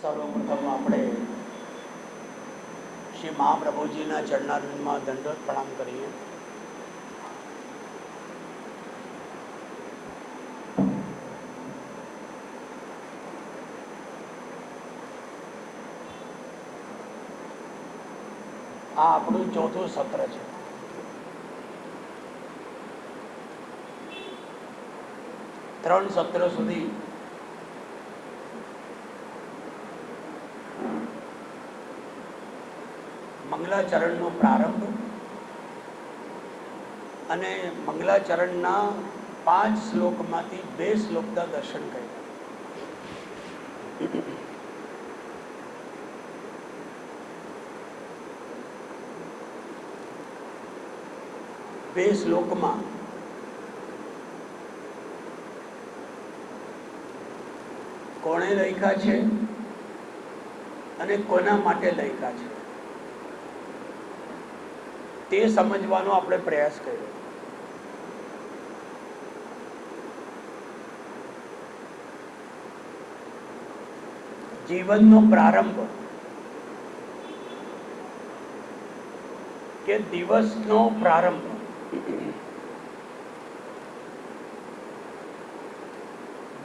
સર્વપ્રથમ આપણે શ્રી મહાપ્રભુજીના ચરણારવિંદમાં દંડવત પ્રણામ કરીએ. આ આપણું ચોથું સત્ર છે. ત્રણ સત્ર સુધી મંગલાચરણનો પ્રારંભ અને મંગલાચરણના 5 શ્લોકમાંથી 2 શ્લોકના દર્શન કર્યા. બે શ્લોકમાં કોણે લખ્યા છે અને કોના માટે લખ્યા છે તે સમજવાનો આપણે પ્રયાસ કર્યો. જીવનનો પ્રારંભ કે દિવસનો પ્રારંભ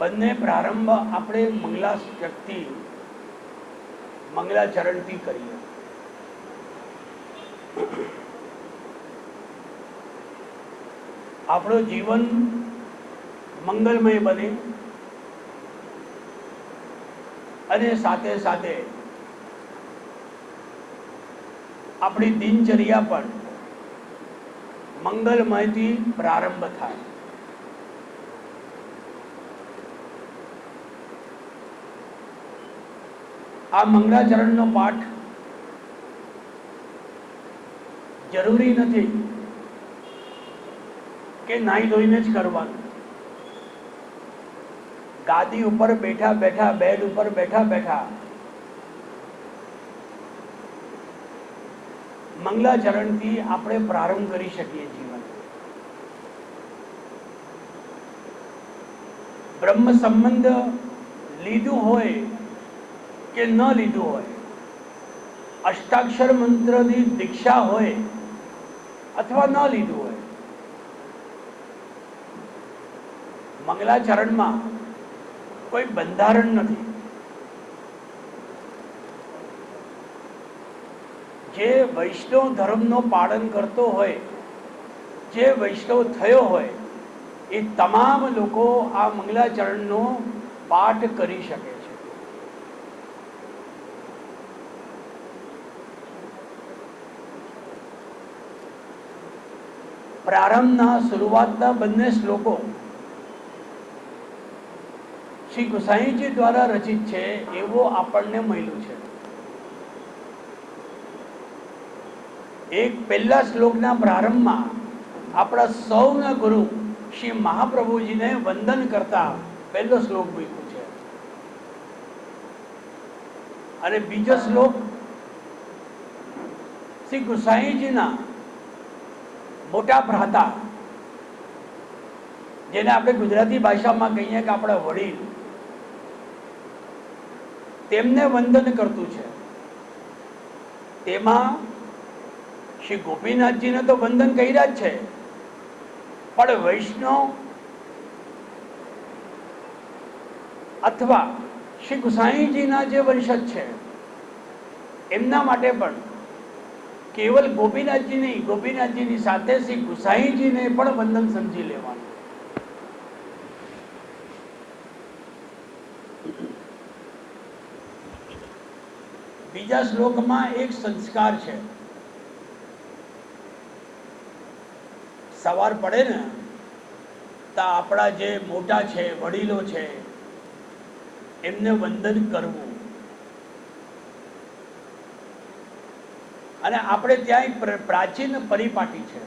બંને પ્રારંભ આપણે મંગલાશક્તિ મંગલાચરણથી કરીએ. આપણું જીવન મંગલમય બને અને સાથે સાથે આપણી દિનચર્યા પણ મંગલમયથી પ્રારંભ થાય. આ મંગલાચરણનો પાઠ જરૂરી નથી કે નાહી ધોઈને જ કરવાનું. ગાદી ઉપર બેઠા બેઠા, બેડ ઉપર બેઠા બેઠા મંગલાચરણથી આપણે પ્રારંભ કરી શકીએ. જીવન બ્રહ્મ સંબંધ લીધું હોય કે ન લીધું હોય, અષ્ટાક્ષર મંત્રની દીક્ષા હોય અથવા ન લીધું હોય, મંગલાચરણમાં કોઈ બંધારણ નથી. જે વૈષ્ણવ ધર્મનો પાલન કરતો હોય, જે વૈષ્ણવ થયો હોય, એ તમામ લોકો આ મંગલાચરણનો પાઠ કરી શકે છે. પ્રારંભના શરૂઆતના બંને શ્લોકો શ્રી ગુસાઈજી દ્વારા રચિત છે એવો આપણને મળ્યું છે. એક પહેલા શ્લોકના પ્રારંભમાં આપણા સૌના ગુરુ શ્રી મહાપ્રભુજીને વંદન કરતા પહેલો શ્લોક મૂક્યો છે અને બીજો શ્લોક શ્રી ગુસાઈજીના મોટા ભ્રાતા, જેને આપણે ગુજરાતી ભાષામાં કહીએ કે આપણા વડીલ, તેમને વંદન કરતું છે. તેમાં શ્રી ગોપીનાથજીને તો વંદન કર્યા જ છે, પણ વૈષ્ણવ અથવા શ્રી ગુસાઈજીના જે વંશજ છે એમના માટે પણ કેવલ ગોપીનાથજી નહીં, ગોપીનાથજીની સાથે શ્રી ગુસાઈજીને પણ વંદન સમજી લેવાનું. બીજા શ્લોકમાં એક સંસ્કાર છે. સવાર પડે ને તો આપણા જે મોટા છે, વડીલો છે, એમને વંદન કરવું. અને આપણે ત્યાં એક પ્રાચીન પરિપાટી છે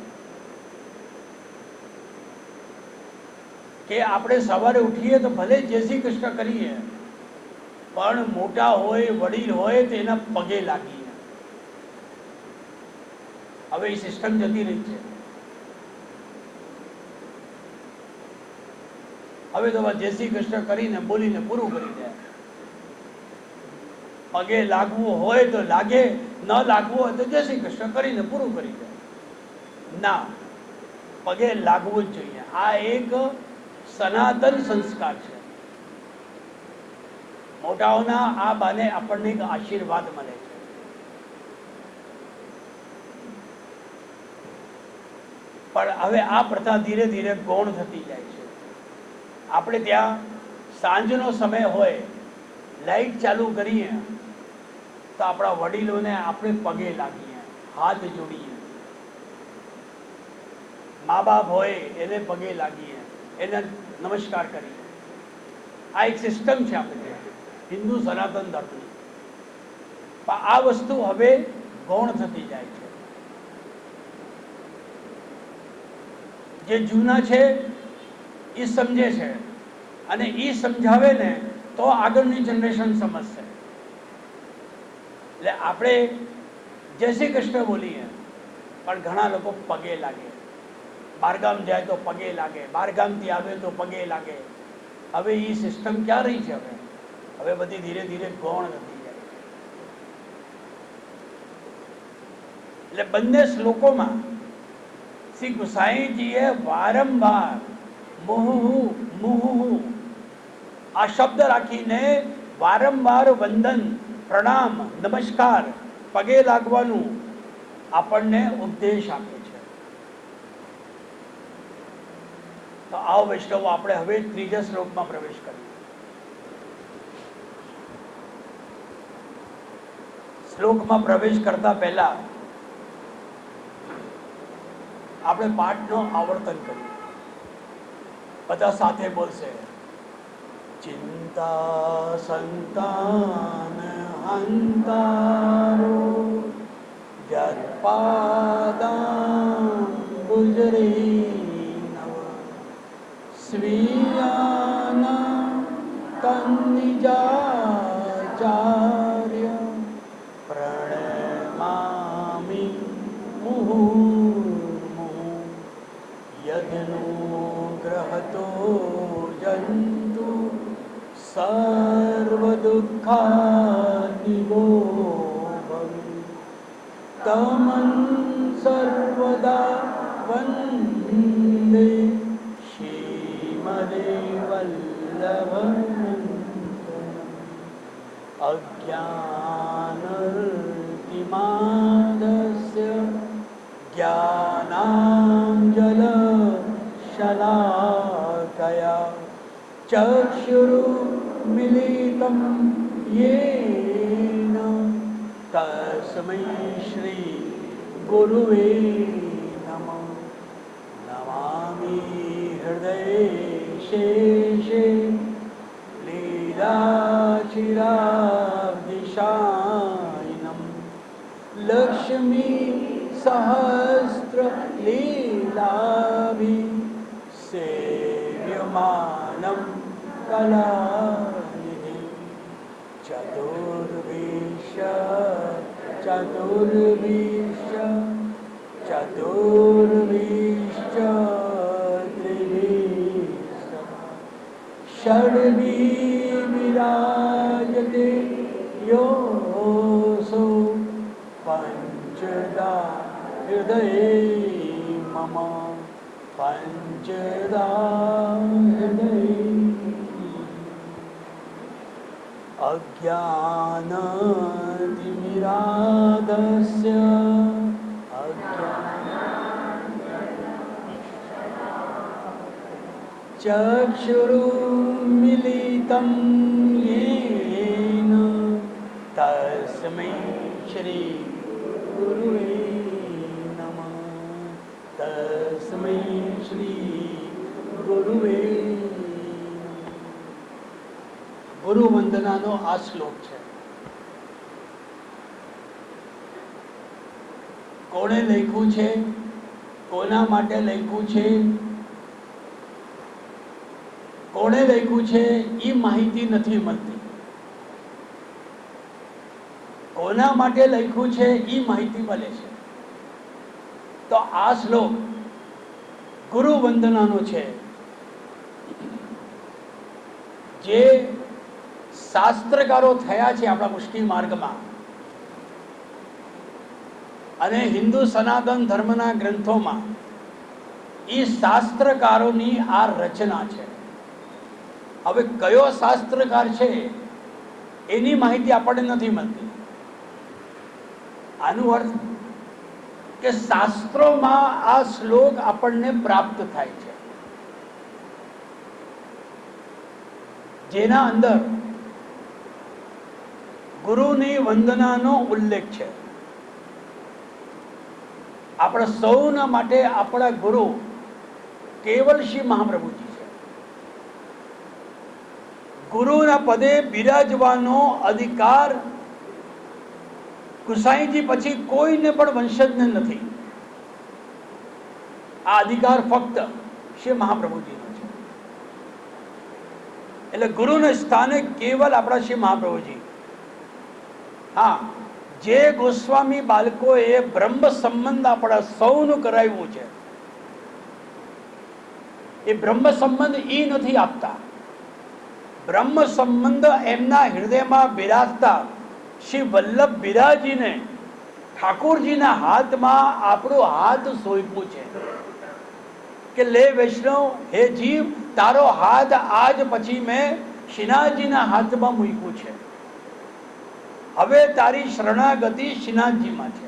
કે આપણે સવારે ઉઠીએ તો ભલે જય શ્રી કૃષ્ણ કરીએ, પણ મોટા હોય, વડીલ હોય તો એના પગે લાગીએ. હવે એ સિસ્ટમ જતી રહી છે. હવે તો જય શ્રી કૃષ્ણ કરીને બોલીને પૂરું કરી દે. પગે લાગવું હોય તો લાગે, ન લાગવું હોય તો જય શ્રી કૃષ્ણ કરીને પૂરું કરી દે. ના, પગે લાગવું જ જોઈએ. આ એક સનાતન સંસ્કાર છે. મોટાઓના આ બાને આપણને એક આશીર્વાદ મળે છે. પણ હવે આ પ્રથા ધીરે ધીરે ગૌણ થતી જાય છે. આપણે ત્યાં સાંજનો સમય હોય, લાઈટ ચાલુ કરીએ તો આપણા વડીલોને આપણે પગે લાગીએ, હાથ જોડીએ. મા બાપ હોય એને પગે લાગીએ, એને નમસ્કાર કરીએ. આ એક સિસ્ટમ છે આપણે હિન્દુ સનાતન ધર્મની. પણ આ વસ્તુ હવે ગૌણ થતી જાય છે. જે જૂના છે એ સમજે છે, અને એ સમજાવે ને તો આગળની જનરેશન સમજશે. એટલે આપણે જય શ્રી કૃષ્ણ બોલીએ, પણ ઘણા લોકો પગે લાગે. બહારગામ જાય તો પગે લાગે, બહારગામથી આવે તો પગે લાગે. હવે એ સિસ્ટમ ક્યાં રહી છે? હવે બધી ધીરે ધીરે ગૌણ થતી જાય છે. એટલે બંને શ્લોકોમાં શ્રી ગુસાઈજીએ વારંવાર મુહુ મુહુ આ શબ્દ રાખીને વારંવાર વંદન, પ્રણામ, નમસ્કાર, પગે લાગવાનું આપણને ઉપદેશ આપે છે. તો આવો વૈષ્ણવો, આપણે હવે ત્રીજા શ્લોકમાં પ્રવેશ કરીએ. શ્લોકમાં પ્રવેશ કરતા પહેલા આપણે પાઠનો આવર્તન કરીએ. બધા સાથે બોલશે. ચિંતા સંતાન હંતારો જત્પાદાંબુજરી નવ સ્વીયાના તન્નિજાચાર્ય પ્રણમામિ મુહુર્મુહુ યદનુગ્રહતો જંતુ સર્વદુઃખાનિવો ભવેत् તમં સર્વદા વંદે શ્રીમદે વલ્લભં અજ્ઞાનતિમાદસ્ય જ્ઞાનાંજલશલાકયા ચક્ષુરુન્મિલિतं येन तस्मै श्री गुरुवे नमः. नमामि हृदये शेषे लीलाचिराब्धिशायिनं लक्ष्मी सहस्र लीलाभिः सेव्यमानं कलानिधि चतुर्विश त्रिभिश्च षड्भिः विराजते योऽसौ पञ्चदा हृदये मम पञ्चदा हृदये अज्ञानतिमिरादस्य चक्षुरुन्मिलितं येन तस्मै श्री गुरुवे नमः. तस्मै श्री गुरुवे. ગુરુ વંદનાનો આ શ્લોક છે. કોણે લખ્યું છે, કોના માટે લખ્યું છે, કોણે લખ્યું છે એ માહિતી નથી મળતી. કોના માટે લખ્યું છે એ માહિતી મળે છે. તો આ શ્લોક ગુરુ વંદનાનો છે, જે શાસ્ત્રકારો થયા છે આપણા મુશ્કેલ માર્ગમાં, અને હિન્દુ સનાતન ધર્મના ગ્રંથોમાં એ શાસ્ત્રકારોની આ રચના છે. હવે કયો શાસ્ત્રકાર છે એની માહિતી આપણને નથી મળતી. આનો અર્થ કે શાસ્ત્રોમાં આ શ્લોક આપણને પ્રાપ્ત થાય છે, જેના અંદર ગુરુની વંદનાનો ઉલ્લેખ છે. આપણા સૌના માટે આપણા ગુરુ કેવલ શ્રી મહાપ્રભુજી છે. ગુરુના પદે બિરાજવાનો અધિકાર ગુસાઈજી પછી કોઈને પણ વંશજને નથી. આ અધિકાર ફક્ત શ્રી મહાપ્રભુજીનો છે. એટલે ગુરુના સ્થાને કેવલ આપણા શ્રી મહાપ્રભુજી. હા, જે ગોસ્વામી બાળકોએ બ્રહ્મ સંબંધ આપણા સૌનું કરાવ્યું છે, એ બ્રહ્મ સંબંધ એ નથી આપતા. બ્રહ્મ સંબંધ એમના હૃદયમાં બિરાજતા શ્રી વલ્લભ બિરાજીને ઠાકોરજીના હાથમાં આપણું હાથ સોંપ્યું છે કે લે વૈષ્ણવ, હે જીવ, તારો હાથ આજ પછી મેં શ્રીનાથજીના હાથમાં મૂક્યું છે. હવે તારી શરણાગતિ શ્રીનાથજીમાં છે.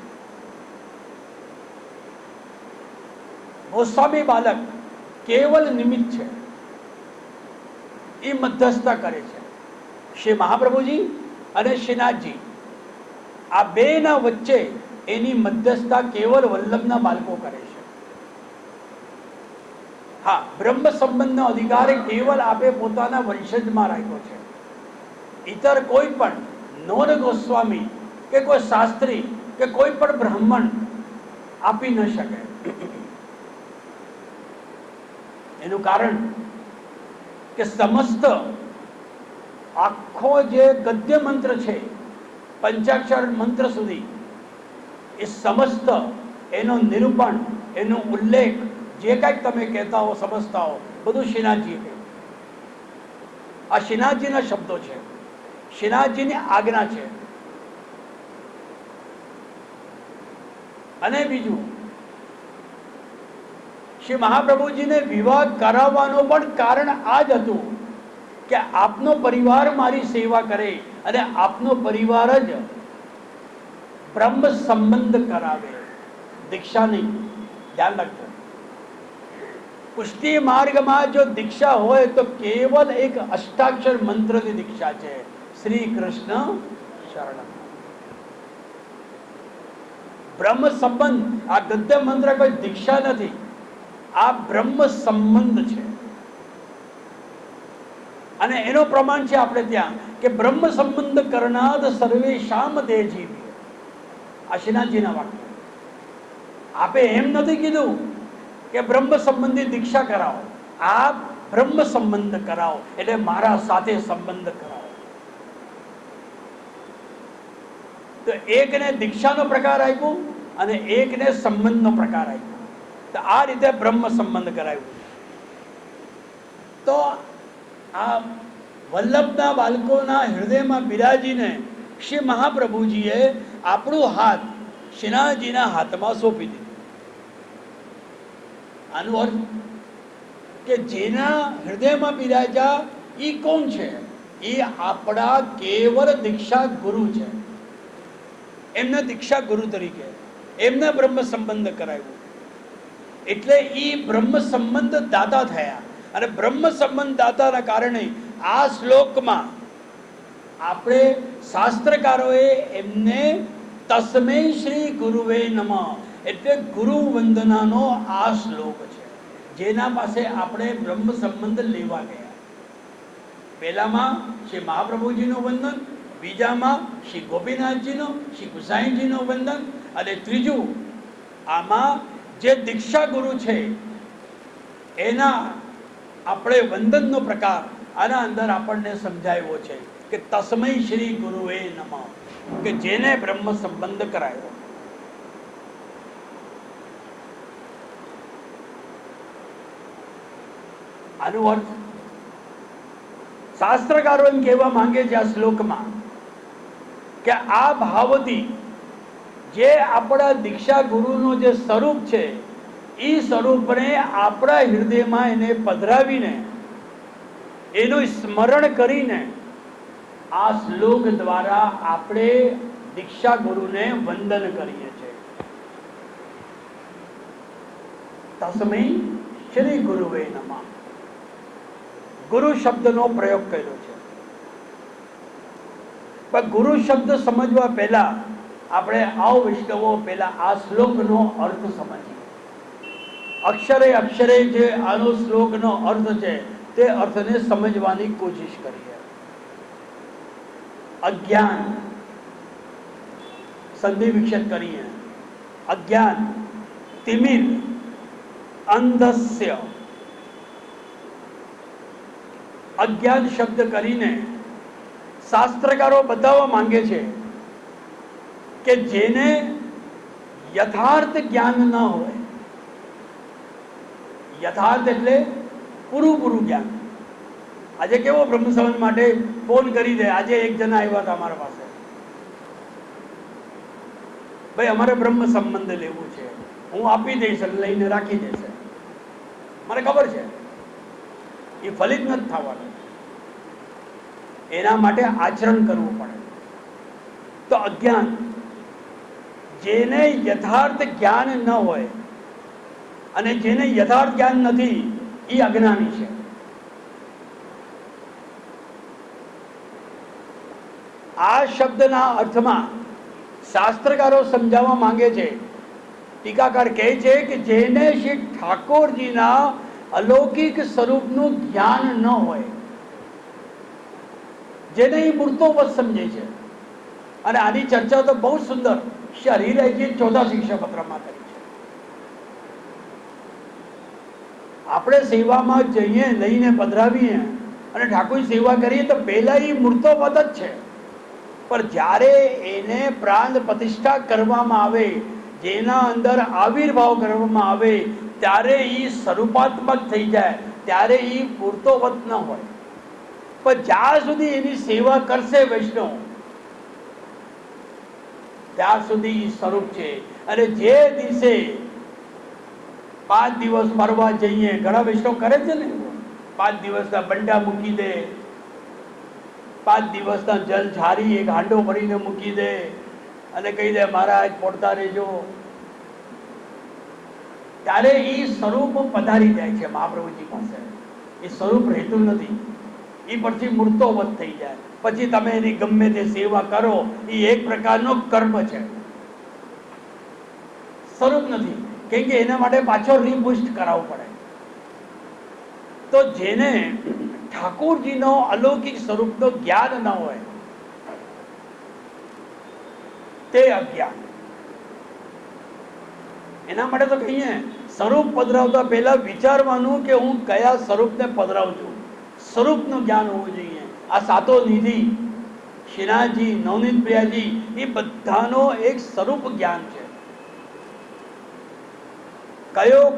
ગોસ્વામી બાલક કેવલ નિમિત્ત છે, એ મધ્યસ્થતા કરે છે. શ્રી મહાપ્રભુજી અને શ્રીનાથજી આ બેના વચ્ચે એની મધ્યસ્થતા કેવલ વલ્લભના બાળકો કરે છે. હા, બ્રહ્મ સંબંધનો અધિકાર કેવલ આપે પોતાના વંશજમાં રાખ્યો છે. ઇતર કોઈ પણ નોન ગોસ્વામી કે કોઈ શાસ્ત્રી કે કોઈ પણ બ્રાહ્મણ આપી ન શકે. એનું કારણ કે સમસ્ત આખો જે ગદ્ય મંત્ર છે, પંચાક્ષર મંત્ર સુધી, એ સમસ્ત એનો નિરૂપણ, એનો ઉલ્લેખ, જે કાંઈક તમે કહેતા હો, સમજતા હો, બધું શ્રીનાથજી છે. આ શ્રીનાથજીના શબ્દો છે, શ્રીનાથજીની આજ્ઞા છે. અને બીજું, શ્રી મહાપ્રભુજીને વિવાહ કરાવવાનું પણ કારણ આ જ હતું કે આપનો પરિવાર મારી સેવા કરે અને આપનો પરિવાર જ બ્રહ્મ સંબંધ કરાવે, દીક્ષા નહીં. ધ્યાન રાખજો, પુષ્ટિ માર્ગમાં જો દીક્ષા હોય તો કેવલ એક અષ્ટાક્ષર મંત્રની દીક્ષા છે, શ્રી કૃષ્ણ શરણમ. બ્રહ્મ સંબંધ, આ ગદ્ય મંત્ર કોઈ દીક્ષા નથી, આ બ્રહ્મ સંબંધ છે. અને એનો પ્રમાણ છે આપણે ત્યાં કે બ્રહ્મ સંબંધ કરનાદ સર્વેશામ દેહ જીવી. આ શ્રીનાથજીના વાક્ય. આપે એમ નથી કીધું કે બ્રહ્મ સંબંધી દીક્ષા કરાવો, આપ બ્રહ્મ સંબંધ કરાવો, એટલે મારા સાથે સંબંધ કરાવો. તો એકને દીક્ષાનો પ્રકાર આપ્યો અને એકને સંબંધનો પ્રકાર આપ્યો. તો આ રીતે બ્રહ્મ સંબંધ કરાવ્યું. તો આ વલ્લભના બાળકોના હૃદયમાં બિરાજીને શ્રી મહાપ્રભુજીએ આપણું હાથ શ્રીનાથજીના હાથમાં સોંપી દીધું. આનો અર્થ કે જેના હૃદયમાં બિરાજા એ કોણ છે? એ આપણા કેવળ દીક્ષા ગુરુ છે. એમને દીક્ષા ગુરુ તરીકે એમને બ્રહ્મ સંબંધ કરાવ્યું, એટલે એ બ્રહ્મ સંબંધ દાતા થયા. અને બ્રહ્મ સંબંધ દાતાના કારણે આ શ્લોકમાં આપણે શાસ્ત્રકારોએ એમને તસ્મૈ શ્રી ગુરુવે નમઃ, એટલે ગુરુ વંદનાનો આ શ્લોક છે, જેના પાસે આપણે બ્રહ્મ સંબંધ લેવા ગયા. પહેલામાં શ્રી મહાપ્રભુજીનું વંદન, બીજામાં શ્રી ગોપીનાથજીનો, શ્રી ગુસાઈજીનું વંદન, અને ત્રીજું આમાં જે દીક્ષા ગુરુ છે એના આપણે વંદનનો પ્રકાર આના અંદર આપણને સમજાવ્યો છે કે તસ્મૈ શ્રી ગુરુવે નમઃ, કે જેને બ્રહ્મ સંબંધ કરાયો. આનો અર્થ શાસ્ત્રકારો એમ કહેવા માંગે છે આ શ્લોકમાં કે આ ભાવથી જે આપણા દીક્ષા ગુરુનું જે સ્વરૂપ છે એ સ્વરૂપને આપણા હૃદયમાં એને પધરાવીને એનું સ્મરણ કરીને આ શ્લોક દ્વારા આપણે દીક્ષા ગુરુને વંદન કરીએ છીએ. તસ્મૈ શ્રી ગુરુવે નમઃ. ગુરુ શબ્દનો પ્રયોગ કર્યો છે. પણ ગુરુ શબ્દ સમજવા પહેલા આપણે આવ વૈષ્ણવો પહેલા આ શ્લોકનો અર્થ સમજીએ. અક્ષરે અક્ષરે જે આનો શ્લોકનો અર્થ છે તે અર્થને સમજવાની કોશિશ કરીએ. અજ્ઞાન સંધિ વિક્ષેપ કરીએ. અજ્ઞાન તિમિર અંધસ્ય. અજ્ઞાન શબ્દ કરીને શાસ્ત્રકારો બતાવવા માંગે છે કે જેને યથાર્થ જ્ઞાન ન હોય. યથાર્થ એટલે પૂરું જ્ઞાન. આજે કેવો બ્રહ્મ સંબંધ માટે ફોન કરી દે. આજે એક જણા આવ્યા હતા અમારા પાસે, ભાઈ અમારે બ્રહ્મ સંબંધ લેવું છે, હું આપી દઈશ, લઈને રાખી દેશે. મને ખબર છે એ ફલિત નથી થવાનું. એના માટે આચરણ કરવું પડે. તો અજ્ઞાન, જેને યથાર્થ જ્ઞાન ન હોય અને જેને યથાર્થ જ્ઞાન નથી એ અજ્ઞાની છે. આ શબ્દના અર્થમાં શાસ્ત્રકારો સમજાવવા માંગે છે, ટીકાકાર કહે છે કે જેને શ્રી ઠાકોરજીના અલૌકિક સ્વરૂપનું જ્ઞાન ન હોય, જેને એ મૂર્તોવત સમજે છે. અને આની ચર્ચા તો બહુ સુંદર શ્રી હરિરાયજી ચોથા શિક્ષાપત્રમાં કરી છે. આપણે સેવામાં જઈએ, લઈને પધરાવીએ અને ઠાકોર સેવા કરીએ તો પહેલા એ મૂર્તોવત જ છે. પણ જ્યારે એને પ્રાણ પ્રતિષ્ઠા કરવામાં આવે, જેના અંદર આવિર્ભાવ કરવામાં આવે, ત્યારે એ સ્વરૂપાત્મક થઈ જાય, ત્યારે એ મૂર્તોવત ન હોય. પણ જ્યાં સુધી એની સેવા કરશે વૈષ્ણવ, ત્યાં સુધી એ સ્વરૂપ છે. અને જે દિવસે 5 દિવસ ફરવા જઈએ, ઘણા વૈષ્ણવ કરે છે ને, 5 દિવસના બંડા મૂકી દે, 5 દિવસના જલ ઝારી એક હાંડો ભરીને મૂકી દે અને કહી દે મહારાજ પોડતા રહેજો. ત્યારે એ સ્વરૂપ પધારી જાય છે મહાપ્રભુજી પાસે. એ સ્વરૂપ રહેતું નથી. એ પછી મૂર્તોવત થઈ જાય. પછી તમે એની ગમે તે સેવા કરો, એ એક પ્રકારનો કર્મ છે, સ્વરૂપ નથી. કેમ કે એના માટે પાછો રીબુસ્ટ કરાવવું પડે. તો જેને ઠાકોરજીનો અલૌકિક સ્વરૂપનો જ્ઞાન ન હોય તે અજ્ઞાન. એના માટે તો કહીએ સ્વરૂપ પધરાવતા પહેલા વિચારવાનું કે હું કયા સ્વરૂપને પધરાવું છું. સ્વરૂપનું જ્ઞાન હોવું જોઈએ. આ સાતો નિધિ, શ્રીનાથજી, નવનીત પ્રિયાજી, એ બધાનો એક સ્વરૂપ જ્ઞાન છે.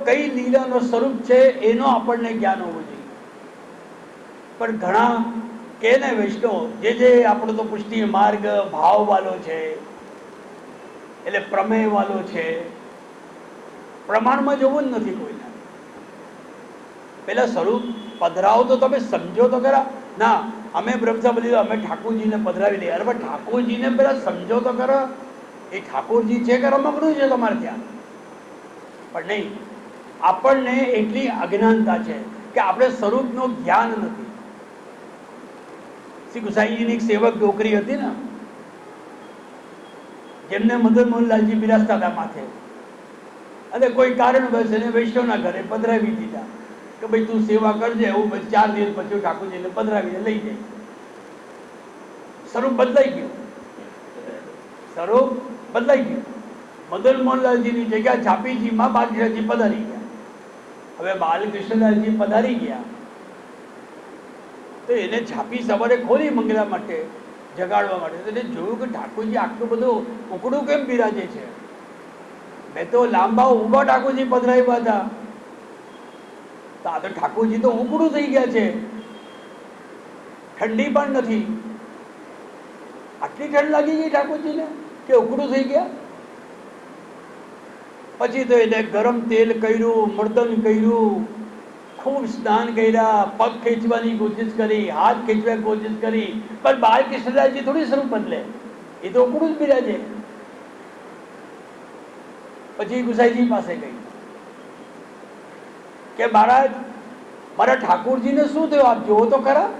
કઈ લીલાનો સ્વરૂપ છે એનો આપણને જ્ઞાન હોવું જોઈએ. પણ ઘણા કે ને વૈષ્ણવ જે આપણો તો પુષ્ટિ માર્ગ ભાવ વાળો છે, એટલે પ્રમેય વાળો છે, પ્રમાણમાં જોવું જ નથી કોઈને. પેલા સ્વરૂપ પધરાવો તો તમે સમજો તો ખરા. ના, અમે બ્રહ્મસભા અમે ઠાકોરજીને પધરાવી લઈએ. અરે ઠાકોરજીને પેલા સમજો તો ખરા. એ ઠાકોરજી છે કે રમકડું છે તમારે ત્યાં? પણ નહીં, આપણને એટલી અજ્ઞાનતા છે કે આપણે સ્વરૂપનું જ્ઞાન નથી. શ્રી ગુસાઈજીની એક સેવક છોકરી હતી ને, જેમને મદન મોહનલાલજી બિરાજતા હતા માથે, અને કોઈ કારણવશ એને વૈષ્ણવના ઘરે પધરાવી દીધા કે ભાઈ તું સેવા કરજે. એવું 4 દિવસ પછી ઠાકોરજીને પધરાવીને લઈ જાય. સ્વરૂપ બદલાઈ ગયું. સ્વરૂપ બદલાઈ ગયું. મદન મોહનલાલજીની જગ્યા ઝાપીજીમાં બાલકૃષ્ણજી પધારી ગયા. હવે બાલકૃષ્ણલાલજી પધારી ગયા તો એને ઝાપી સવારે ખોલી મંગલા માટે, જગાડવા માટે. તો એને જોયું કે ઠાકોરજી આટલું બધું ઉકડું કેમ બિરાજે છે. મેં તો લાંબા ઊભા ઠાકોરજી પધરાવ્યા હતા, તો આ તો ઠાકોરજી તો ઉકડું થઈ ગયા છે. ઠંડી પણ નથી. આટલી ઠંડ લાગી ગઈ ઠાકોરજીને કે ઉકળું થઈ ગયા. પછી તો એને ગરમ તેલ કર્યું, મર્દન કર્યું, ખૂબ સ્નાન કર્યા, પગ ખેંચવાની કોશિશ કરી, હાથ ખેંચવાની કોશિશ કરી, પણ બાલકૃષ્ણદાસજી થોડી સ્વરૂપ બદલે, એ તો ઉકળું જ બિરાજે. પછી ગુસાઈજી પાસે ગઈ કે મહારાજ, મારા ઠાકોરજીને શું થયું, આપ જોવો તો ખરા.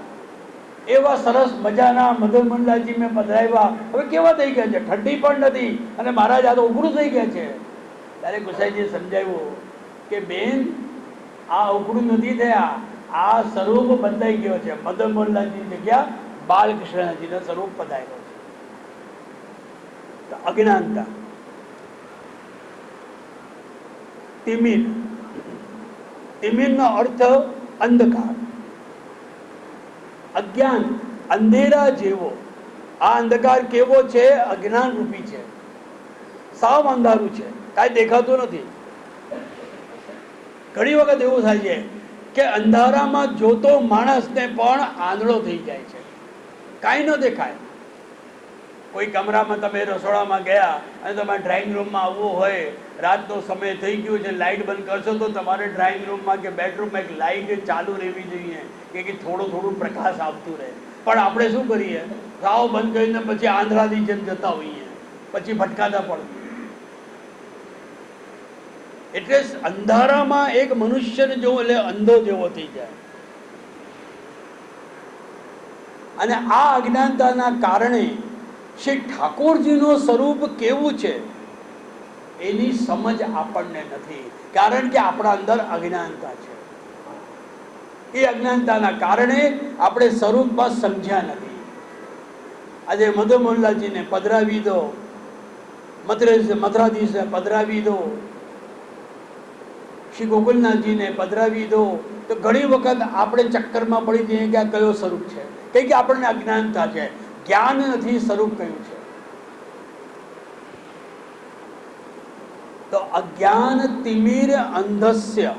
એવા સરસ મજાના મદન મોહનલાલજી મેં પધરાવ્યા, હવે કેવા થઈ ગયા છે, ઠંડી પણ નથી અને મહારાજ આ તો ઉઘરું થઈ ગયા છે. ત્યારે ગુસાઈજીએ સમજાવ્યું કે બેન, આ ઉઘરું નથી થયા, આ સ્વરૂપ બદલાઈ ગયો છે. મદન મોહનલાલજીની જગ્યા બાલકૃષ્ણજીના સ્વરૂપ બદલાયો છે. અજ્ઞાનતા, તિમિર, તિમિરનો અર્થ અંધકાર, અજ્ઞાન, અંધેરા જેવો. આ અંધકાર કેવો છે? અજ્ઞાન રૂપી છે, સાવ અંધારું છે, કાંઈ દેખાતું નથી. ઘણી વખત એવું થાય છે કે અંધારામાં જોતો માણસને પણ આંધળો થઈ જાય છે, કાંઈ ન દેખાય. કોઈ કમરામાં તમે રસોડામાં ગયા અને તમારે ડ્રાઇંગ રૂમમાં આવવું હોય, રાતનો સમય થઈ ગયો છે, લાઇટ બંધ કરશો તો તમારે ડ્રાઇંગ રૂમમાં કે બેડરૂમમાં એક લાઇટ ચાલુ રહેવી જોઈએ કે થોડું પ્રકાશ આવતું રહે. પણ આપણે શું કરીએ, સાવ બંધ કરીને પછી આંધળાની જેમ જતા હોઈએ, પછી ભટકાતા પડે. એટલે અંધારામાં એક મનુષ્યને જોવો એટલે અંધો જેવો થઈ જાય. અને આ અજ્ઞાનતાના કારણે શ્રી ઠાકોરજીનું સ્વરૂપ કેવું છે એની સમજ આપણને નથી, કારણ કે આપણા અંદર અજ્ઞાનતા છે. એ અજ્ઞાનતાના કારણે આપણે સ્વરૂપમાં સમજ્યા નથી. આજે મદન મોહનલાલજીને પધરાવી દો, મથુરાધીશને પધરાવી દો, શ્રી ગોકુલનાથજીને પધરાવી દો, તો ઘણી વખત આપણે ચક્કરમાં પડી જઈએ કે આ કયો સ્વરૂપ છે. કંઈ કે આપણને અજ્ઞાનતા છે, જ્ઞાન નથી સ્વરૂપ કયું છે. તો અજ્ઞાન તિમિર અંધસ્ય,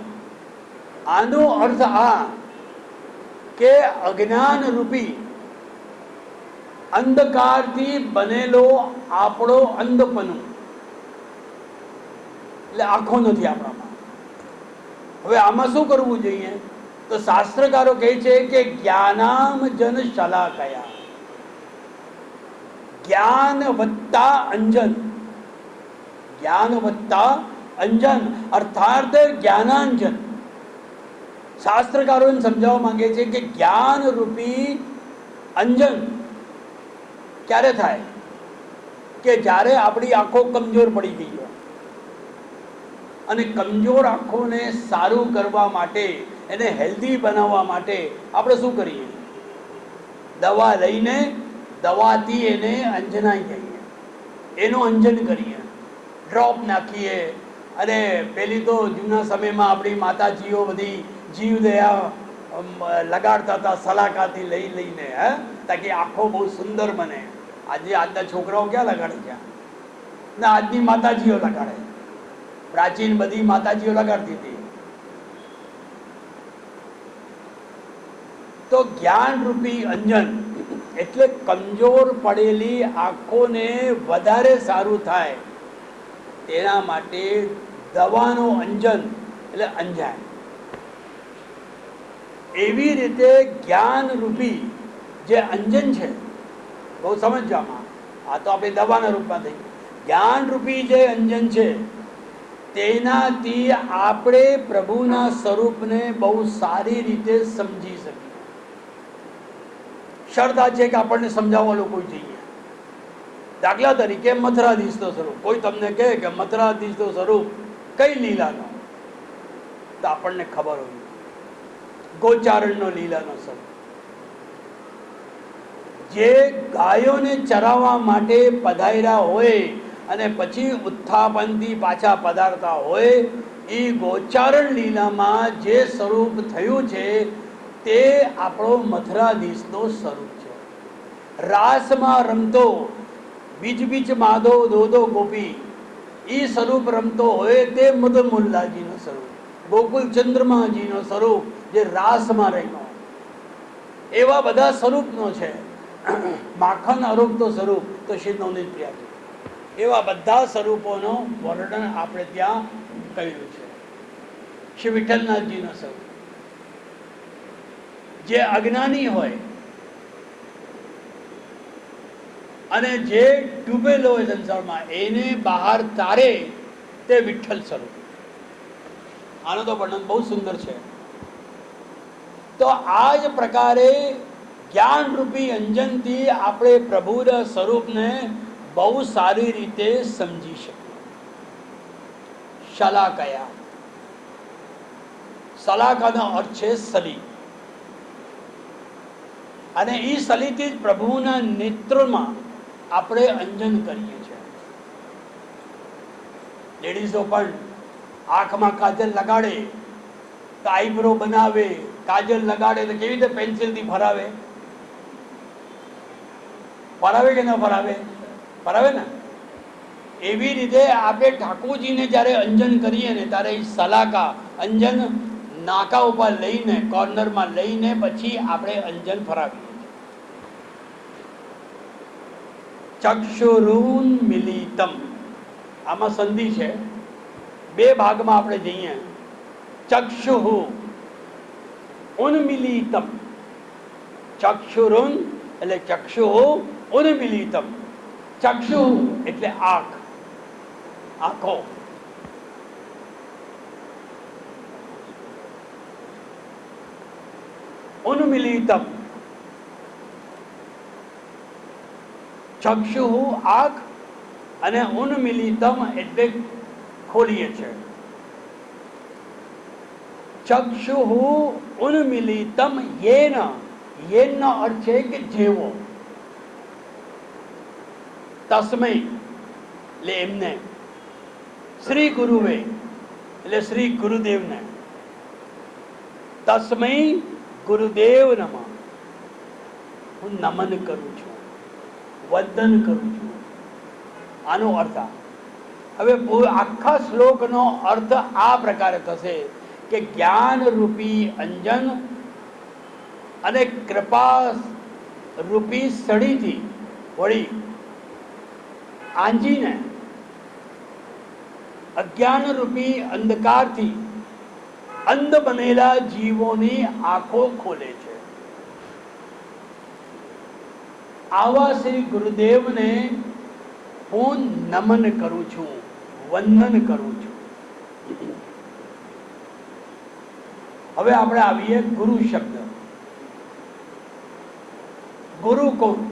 આનો અર્થ આ કે અજ્ઞાન રૂપી અંધકારથી બનેલો આપણો અંધપણું, એટલે આંખો નથી આપણામાં. હવે આમાં શું કરવું જોઈએ? તો શાસ્ત્રકારો કહે છે કે જ્ઞાનામ જન શલાકયા, જ્ઞાન વત્તા અંજન, જ્ઞાન વત્તા અંજન અર્થાત જ્ઞાનાંજન. શાસ્ત્રકારો સમજાવવા માંગે છે કે જ્ઞાન રૂપી અંજન ક્યારે થાય? કે જ્યારે આપણી આંખો કમજોર પડી ગઈ હોય, અને કમજોર આંખોને સારું કરવા માટે, એને હેલ્ધી બનાવવા માટે આપણે શું કરીએ? દવા લઈને દવાથી એને અંજનાઈ જઈએ, એનું અંજન કરીએ, ડ્રોપ નાખીએ. અને પેલી તો જૂના સમયમાં આપણી માતાજીઓ બધી જીવદયા લગાડતા હતા સલાકાથી લઈ લઈને, તાકી આંખો બહુ સુંદર બને. આજના છોકરાઓ ક્યાં લગાડે છે? ના, આજની માતાજીઓ લગાડે. પ્રાચીન બધી માતાજીઓ લગાડતી હતી. તો જ્ઞાન રૂપી અંજન એટલે કમજોર પડેલી આંખોને વધારે સારું થાય તેના માટે દવાનો અંજન એટલે અંજાન. એવી રીતે જ્ઞાન રૂપી જે અંજન છે, બહુ સમજવામાં, આ તો આપણે દવાના રૂપમાં થઈ. જ્ઞાન રૂપી જે અંજન છે તેનાથી આપણે પ્રભુના સ્વરૂપને બહુ સારી રીતે સમજી શકીએ. શરત આ છે કે આપણને સમજાવવાનું કોઈ જોઈએ. દાખલા તરીકે મથુરાધીશનું સ્વરૂપ, કોઈ તમને કહે કે મથુરાધીશનું સ્વરૂપ કઈ લીલાનો, તો આપણને ખબર હોય ગોચારણનો લીલાનો સ્વરૂપ, જે ગાયોને ચરાવવા માટે પધાર્યા હોય અને પછી ઉત્થાપનથી પાછા પધારતા હોય, એ ગોચારણ લીલામાં જે સ્વરૂપ થયું છે તે આપણો મથુરાધીશનો સ્વરૂપ છે. રાસમાં રમતો બીજ બીજ માધવ દોદો ગોપી, એ સ્વરૂપ રમતો હોય તે મદન મોહનલાલજીનું સ્વરૂપ, ગોકુલ ચંદ્રમાજીનું સ્વરૂપ જે રાસમાં રહ્યો. એવા બધા સ્વરૂપનો છે. માખણ અરૂપ તો સ્વરૂપ તો શ્રી નવનીત પ્રિયા છે. એવા બધા સ્વરૂપોનું વર્ણન આપણે ત્યાં કર્યું છે. શ્રી વિઠ્ઠલનાથજીનો સ્વરૂપ જે અજ્ઞાની હોય અને જે ડૂબેલો હોય સંસારમાં એને બહાર તારે તે વિઠ્ઠલ સ્વરૂપ. આનો તો વર્ણન બહુ સુંદર છે. તો આ જ પ્રકારે જ્ઞાનરૂપી અંજનથી આપણે પ્રભુના સ્વરૂપને બહુ સારી રીતે સમજી શકીએ. શલાકયા, શલાકાનો અર્થ છે સલી, અને એ સલીથી જ પ્રભુના નેત્રમાં આપણે અંજન કરીએ છીએ. લેડીઝો પણ આંખમાં કાજલ લગાડે તો આઈબ્રો બનાવે, કાજલ લગાડે તો કેવી રીતે પેન્સિલથી ફરાવે? ફરાવે કે ન ફરાવે? ફરાવે ને. એવી રીતે આપણે ઠાકોરજીને જ્યારે અંજન કરીએ ને ત્યારે એ સલાકા અંજન નાકા ઉપર લઈને કોર્નરમાં લઈને પછી આપણે અંજન ફરાવીએ. ચક્ષુરુન મિલિતમ, આમાં સંધિ છે. બે ભાગમાં આપણે જઈએ. ચક્ષુહુ ઉન્મિલિતમ, ચક્ષુરુન એટલે ચક્ષુહુ ઉન્મિલિતમ. ચક્ષુ એટલે આંખ, આંખો. ઉન્મિલિતમ, ચક્ષુહુ આંખ અને ઉન્મિલિતમ એટલે ખોલીએ છે. ચક્ષુહુ ઉન્મિલિતમ યેન, યેનનો અર્થ છે કે જેવો. તસ્મૈ એટલે એમને, શ્રી ગુરુવે એટલે શ્રી ગુરુદેવને, તસ્મૈ ગુરુદેવ નમઃ, હું નમન કરું છું, વંદન કરું છું. આનો અર્થ હવે આખા શ્લોકનો અર્થ આ પ્રકારે થશે કે જ્ઞાન રૂપી અંજન અને કૃપા રૂપી સળીથી વળી આંજીને અજ્ઞાન રૂપી અંધકારથી અંધ બનેલા જીવોની આંખો ખોલે છે. આવા શ્રી ગુરુદેવને હું નમન કરું છું, વંદન કરું છું. હવે આપણે આવીએ ગુરુ શબ્દ. ગુરુ કોણ?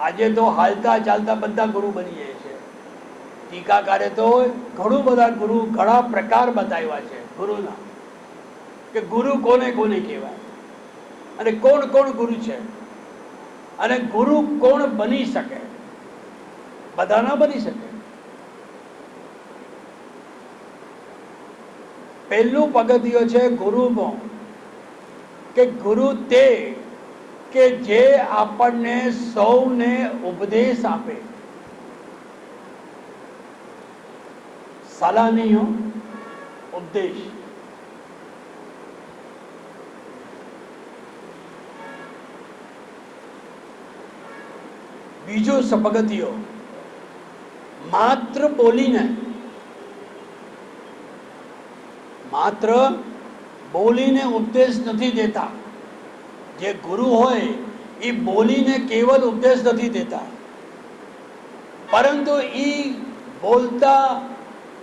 આજે તો હાલતા ચાલતા બધા ગુરુ બની જાય છે. ટીકાકારે તો ઘણું બધા ગુરુ, ઘણા પ્રકાર બતાવ્યા છે ગુરુના, કે ગુરુ કોને કોને કહેવાય અને કોણ કોણ ગુરુ છે અને ગુરુ કોણ બની શકે. બધા ના બની શકે. પહેલું પગથિયું છે ગુરુનો, કે ગુરુ તે કે જે આપણને સૌને ઉપદેશ આપે. સલાહ નહીં હો, ઉપદેશ. બીજો પગથિયો માત્ર બોલીને, માત્ર બોલીને ઉપદેશ નથી દેતા. જે ગુરુ હોય એ બોલીને કેવલ ઉપદેશ નથી દેતા, પરંતુ એ બોલતા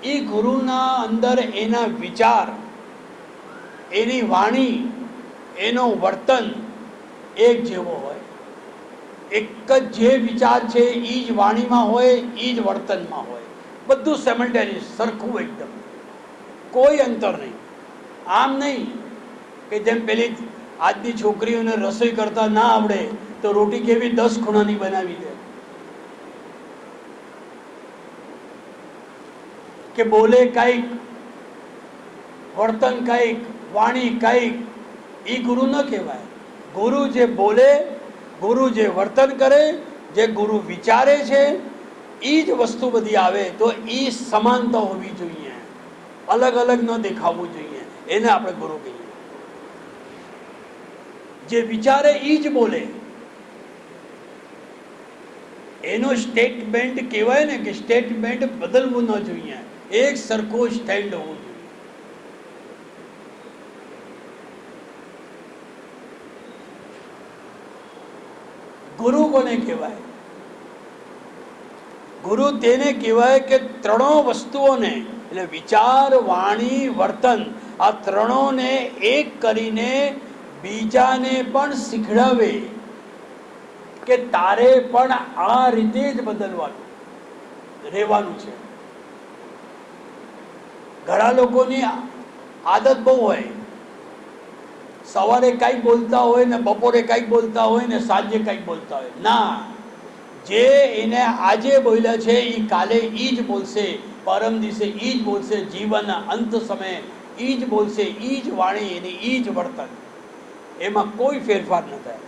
એ ગુરુના અંદર એના વિચાર, એની વાણી, એનો વર્તન એક જેવો હોય. એક જ જે વિચાર છે એ જ વાણીમાં હોય, એ જ વર્તનમાં હોય. બધું સેમલ્ટેનિયસ, સરખું એકદમ, કોઈ અંતર નહીં. આમ નહીં કે જેમ પેલી આજની છોકરીઓને રસોઈ કરતા ના આવડે તો રોટી કેવી 10 ખૂણાની બનાવી દે, કે બોલે કંઈક, વર્તન કંઈક, વાણી કંઈક. એ ગુરુ ન કહેવાય. ગુરુ જે બોલે, ગુરુ જે વર્તન કરે, જે ગુરુ વિચારે છે, એ જ વસ્તુ બધી આવે તો એ સમાનતા હોવી જોઈએ, અલગ અલગ ન દેખાવું જોઈએ. એને આપણે ગુરુ કહીએ. જે વિચારે એ જ બોલે. એનો સ્ટેટમેન્ટ કહેવાય ને કે સ્ટેટમેન્ટ બદલવું ન જોઈએ, એક સરખો સ્ટેન્ડ હોવું જોઈએ. ગુરુ કોને કહેવાય? ગુરુ તેને કહેવાય કે ત્રણો વસ્તુઓને, એટલે વિચાર, વાણી, વર્તન, આ ત્રણોને એક કરીને બીજાને પણ શીખડાવે કે તારે પણ આ રીતે જ બદલવાનું રહેવાનું છે. ઘણા લોકોની આદત બહુ હોય, સવારે કંઈક બોલતા હોય ને બપોરે કંઈક બોલતા હોય ને સાંજે કંઈક બોલતા હોય. ના, જે એને આજે બોલ્યા છે એ કાલે એ જ બોલશે, પરમ દિવસે એ જ બોલશે, જીવનના અંત સમયે એ જ બોલશે, એ જ વાણી એની, એ જ વર્તન, એમાં કોઈ ફેરફાર ન થાય.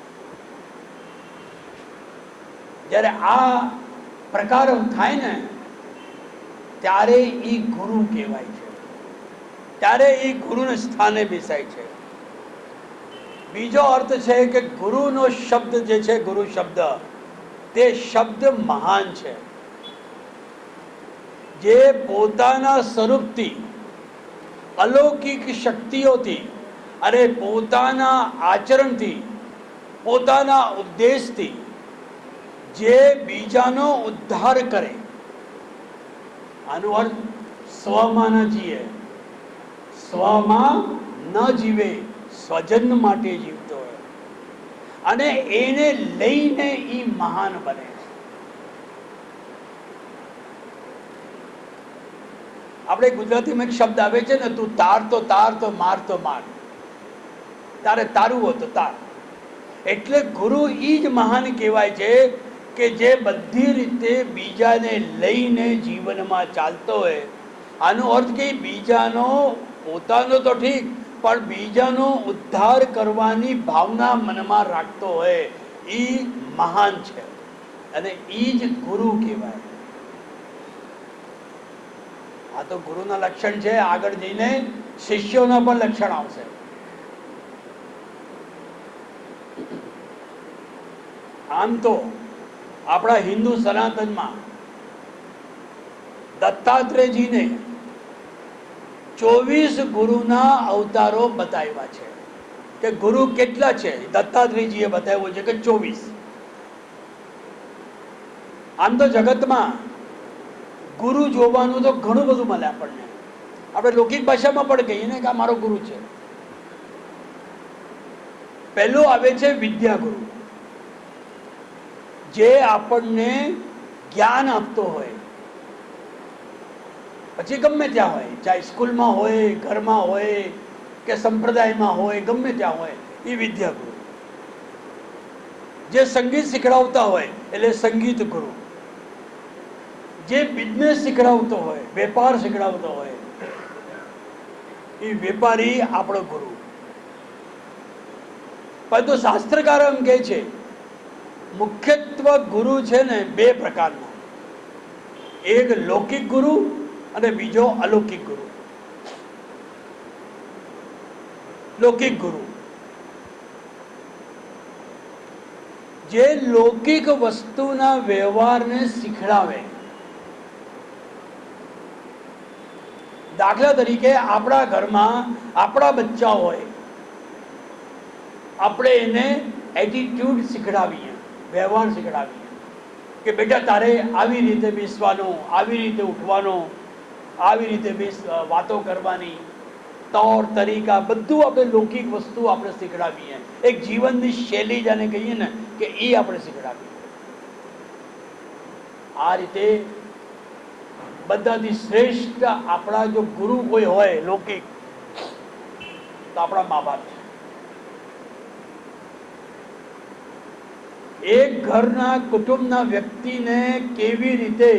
જ્યારે આ પ્રકાર થાય ને ત્યારે એ ગુરુ કહેવાય છે, ત્યારે એ ગુરુના સ્થાને બેસાય છે. બીજો અર્થ છે કે ગુરુનો શબ્દ જે છે, ગુરુ શબ્દ, તે શબ્દ મહાન છે. જે પોતાના સ્વરૂપથી, અલૌકિક શક્તિઓથી અને પોતાના આચરણથી, પોતાના ઉદ્દેશથી જે બીજાનો ઉદ્ધાર કરે, આનો અર્થ સ્વમાં ન જીવે, સ્વમાં ન જીવે, સ્વજન માટે જીવતો હોય અને એને લઈને એ મહાન બને. આપણે ગુજરાતીમાં એક શબ્દ આવે છે ને, તું તાર તો તાર, તો માર તો માર, તારે તારું હોય તો તાર. એટલે ગુરુ એ જ મહાન કહેવાય છે કે જે બધી રીતે બીજાને લઈને જીવનમાં ચાલતો હોય. આનો અર્થ કે બીજાનો, પોતાનો તો ઠીક, પણ બીજાનો ઉદ્ધાર કરવાની ભાવના મનમાં રાખતો હોય, એ મહાન છે અને એ જ ગુરુ કહેવાય. આ તો ગુરુના લક્ષણ છે. આગળ જઈને શિષ્યોના પણ લક્ષણ આવશે. આમ તો આપણા હિન્દુ સનાતનમાં દત્તાત્રેયજીને 24 ગુરુના અવતારો બતાવ્યા છે. કે ગુરુ કેટલા છે? દત્તાત્રેયજીએ બતાવ્યું છે કે 24. આમ તો જગતમાં ગુરુ જોવાનું તો ઘણું બધું મળે આપણને. આપણે લૌકિક ભાષામાં પણ કહીએ ને કે આ મારો ગુરુ છે. પહેલો આવે છે વિદ્યાગુરુ, જે આપણને જ્ઞાન આપતો હોય. પછી ગમે ત્યાં હોય, ચાહે સ્કૂલમાં હોય, ઘરમાં હોય કે સંપ્રદાયમાં હોય, ગમે ત્યાં હોય, એ વિદ્યાગુરુ. જે સંગીત શીખડાવતા હોય એટલે સંગીત ગુરુ. જે બિઝનેસ શીખડાવતો હોય, વેપાર શીખડાવતો હોય, એ વેપારી આપણો ગુરુ. પરંતુ શાસ્ત્રકાર એમ કહે છે મુખ્યત્વે ગુરુ છે ને 2 પ્રકારના, એક લૌકિક ગુરુ અને બીજો અલૌકિક ગુરુ. લૌકિક ગુરુ જે લૌકિક વસ્તુના વ્યવહારને શીખડાવે. દાખલા તરીકે આપણા ઘરમાં આપણા બચ્ચા હોય, આપણે એને એટીટ્યુડ શીખડાવીએ, વ્યવહાર શીખડાવીએ કે બેટા તારે આવી રીતે બેસવાનું, આવી રીતે ઉઠવાનું, આવી રીતે વાતો કરવાની, તौर તરીકા બધું આપણે લૌકિક વસ્તુ આપણે શીખડાવીએ. એક જીવનની શૈલી જાને કહીએ ને કે એ આપણે શીખડાવીએ. આ રીતે બધાથી શ્રેષ્ઠ આપણા જો ગુરુ કોઈ હોય લૌકિક, તો આપણા મા બાપ છે. એક ઘરના કુટુંબના વ્યક્તિને કેવી રીતે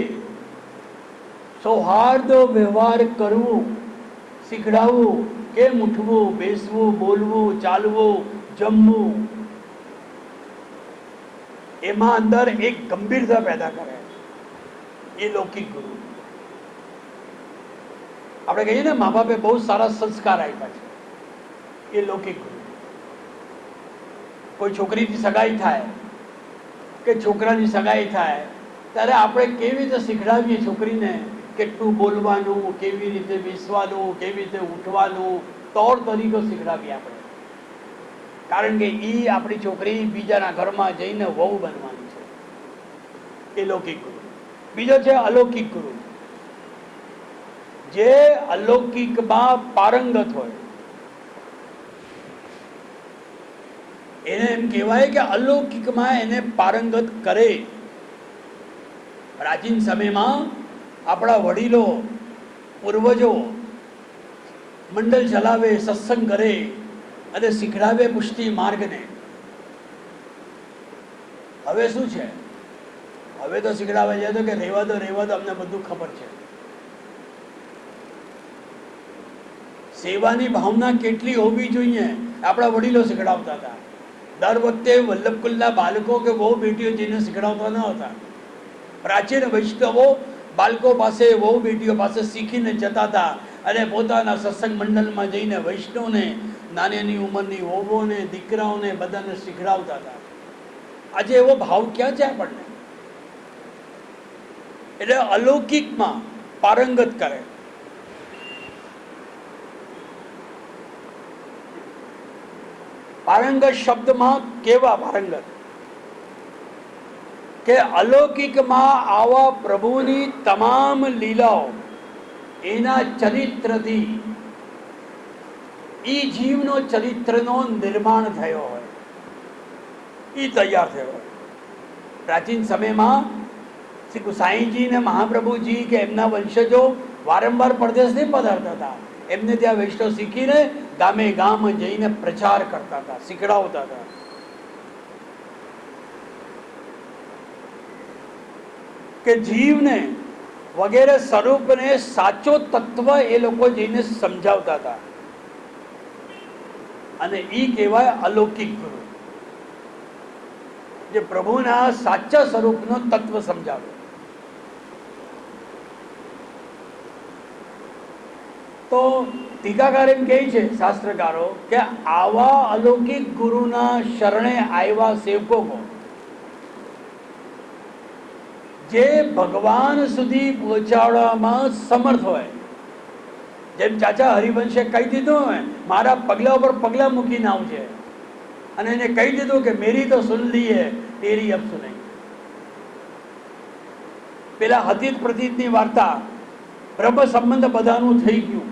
સૌહાર્દ વ્યવહાર કરવું, શીખડાવવું, કેમ ઉઠવું, બેસવું, બોલવું, ચાલવું, જમવું, એમાં અંદર એક ગંભીરતા પેદા કરે, એ લૌકિક ગુરુ. આપણે કહીએ ને મા બાપે બહુ સારા સંસ્કાર આપ્યા છે, એ લૌકિક ગુરુ. કોઈ છોકરીની સગાઈ થાય કે છોકરાની સગાઈ થાય ત્યારે આપણે કેવી રીતે શીખડાવીએ છોકરીને કેટલું બોલવાનું, કેવી રીતે બેસવાનું, કેવી રીતે ઉઠવાનું, તौर તરીકો શીખડાવીએ આપણે. કારણ કે એ આપણી છોકરી બીજાના ઘરમાં જઈને વહુ બનવાની છે. એ લૌકિક ગુરુ. બીજો છે અલૌકિક ગુરુ, જે અલૌકિકમાં પારંગત હોય. એને એમ કહેવાય કે અલૌકિકમાં એને પારંગત કરે. પ્રાચીન સમયમાં આપણા વડીલો પૂર્વજો મંડળ ચલાવે, સત્સંગ કરે અને શીખડાવે પુષ્ટિ માર્ગને. હવે શું છે? હવે તો શીખડાવે છે તો કે રહેવા દો અમને બધું ખબર છે. સેવાની ભાવના કેટલી હોવી જોઈએ આપણા વડીલો શીખડાવતા હતા. દર વખતે વલ્લભકુલના બાળકો કે બહુ બેટીઓ જઈને શીખડાવતા ન હતા. પ્રાચીન વૈષ્ણવો બાળકો પાસે, વહુ બેટીઓ પાસે શીખીને જતા હતા અને પોતાના સત્સંગ મંડળમાં જઈને વૈષ્ણવને, નાની ઉંમરની વહુઓને, દીકરાઓને બધાને શીખડાવતા હતા. આજે એવો ભાવ ક્યાં છે આપણને? એટલે અલૌકિકમાં પારંગત કરે. પારંગત શબ્દમાં કેવા પારંગત કે અલૌકિકમાં આવા પ્રભુની તમામ લીલાઓ એના ચરિત્રથી એ જીવનો ચરિત્રનો નિર્માણ થયો હોય, એ તૈયાર થયો હોય. પ્રાચીન સમયમાં શ્રી ગુસાઈજી ને મહાપ્રભુજી કે એમના વંશજો વારંવાર પરદેશ નહીં પધારતા હતા. એમને ત્યાં વૈષ્ણવ શીખીને ગામે ગામ જઈને પ્રચાર કરતા હતા, શીખડાવતા હતા. કે જીવને વગેરે સ્વરૂપને સાચો તત્વ એ લોકો જઈને સમજાવતા હતા. અને એ કહેવાય અલૌકિક ગુરુ, જે પ્રભુના સાચા સ્વરૂપનો તત્વ સમજાવે. તો ટીકાકાર એમ કહે છે શાસ્ત્રકારો કે આવા અલૌકિક ગુરુના શરણે આવ્યા સેવકો જે ભગવાન સુધી પહોંચાડવામાં સમર્થ હોય. જેમ ચાચા હરિવંશે કહી દીધું હોય, મારા પગલા ઉપર પગલા મૂકીને આવજે, અને એને કહી દીધું કે મેરી તો સુન લી હે, તેરી અબ સુનાઈ. પેલા હતીત પ્રતીતની વાર્તા, બ્રહ્મ સંબંધ બધાનું થઈ ગયું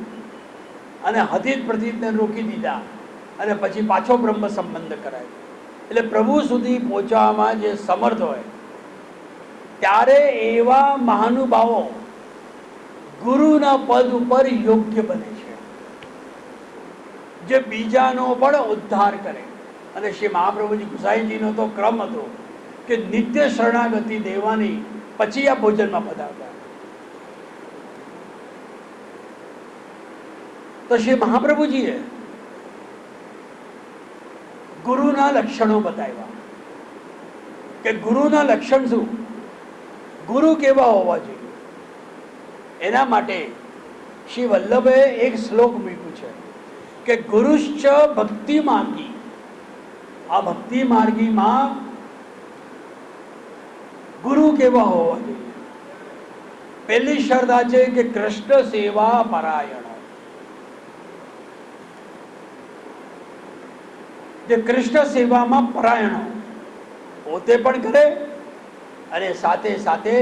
અને હતીત પ્રતીતને રોકી દીધા અને પછી પાછો બ્રહ્મ સંબંધ કરાય. એટલે પ્રભુ સુધી પહોંચવામાં જે સમર્થ હોય ત્યારે એવા મહાનુભાવો ગુરુના પદ ઉપર યોગ્ય બને છે, જે બીજાનો પણ ઉદ્ધાર કરે. અને શ્રી મહાપ્રભુજી ગુસાઈજીનો તો ક્રમ હતો કે નિત્ય શરણાગતિ દેવાની, પછી આ ભોજનમાં પધારતા. તો શ્રી મહાપ્રભુજીએ ગુરુના લક્ષણો બતાવ્યા કે ગુરુના લક્ષણ શું, ગુરુ કેવા હોવા જોઈએ. એના માટે શ્રી વલ્લભે એક શ્લોક મૂક્યું છે કે ગુરુશ્ચ ભક્તિ માર્ગી. આ ભક્તિ માર્ગીમાં ગુરુ કેવા હોવા જોઈએ? પહેલી શરત આ છે કે કૃષ્ણ સેવા પરાયણ, જે કૃષ્ણ સેવામાં પરાયણ પોતે પણ કરે અને સાથે સાથે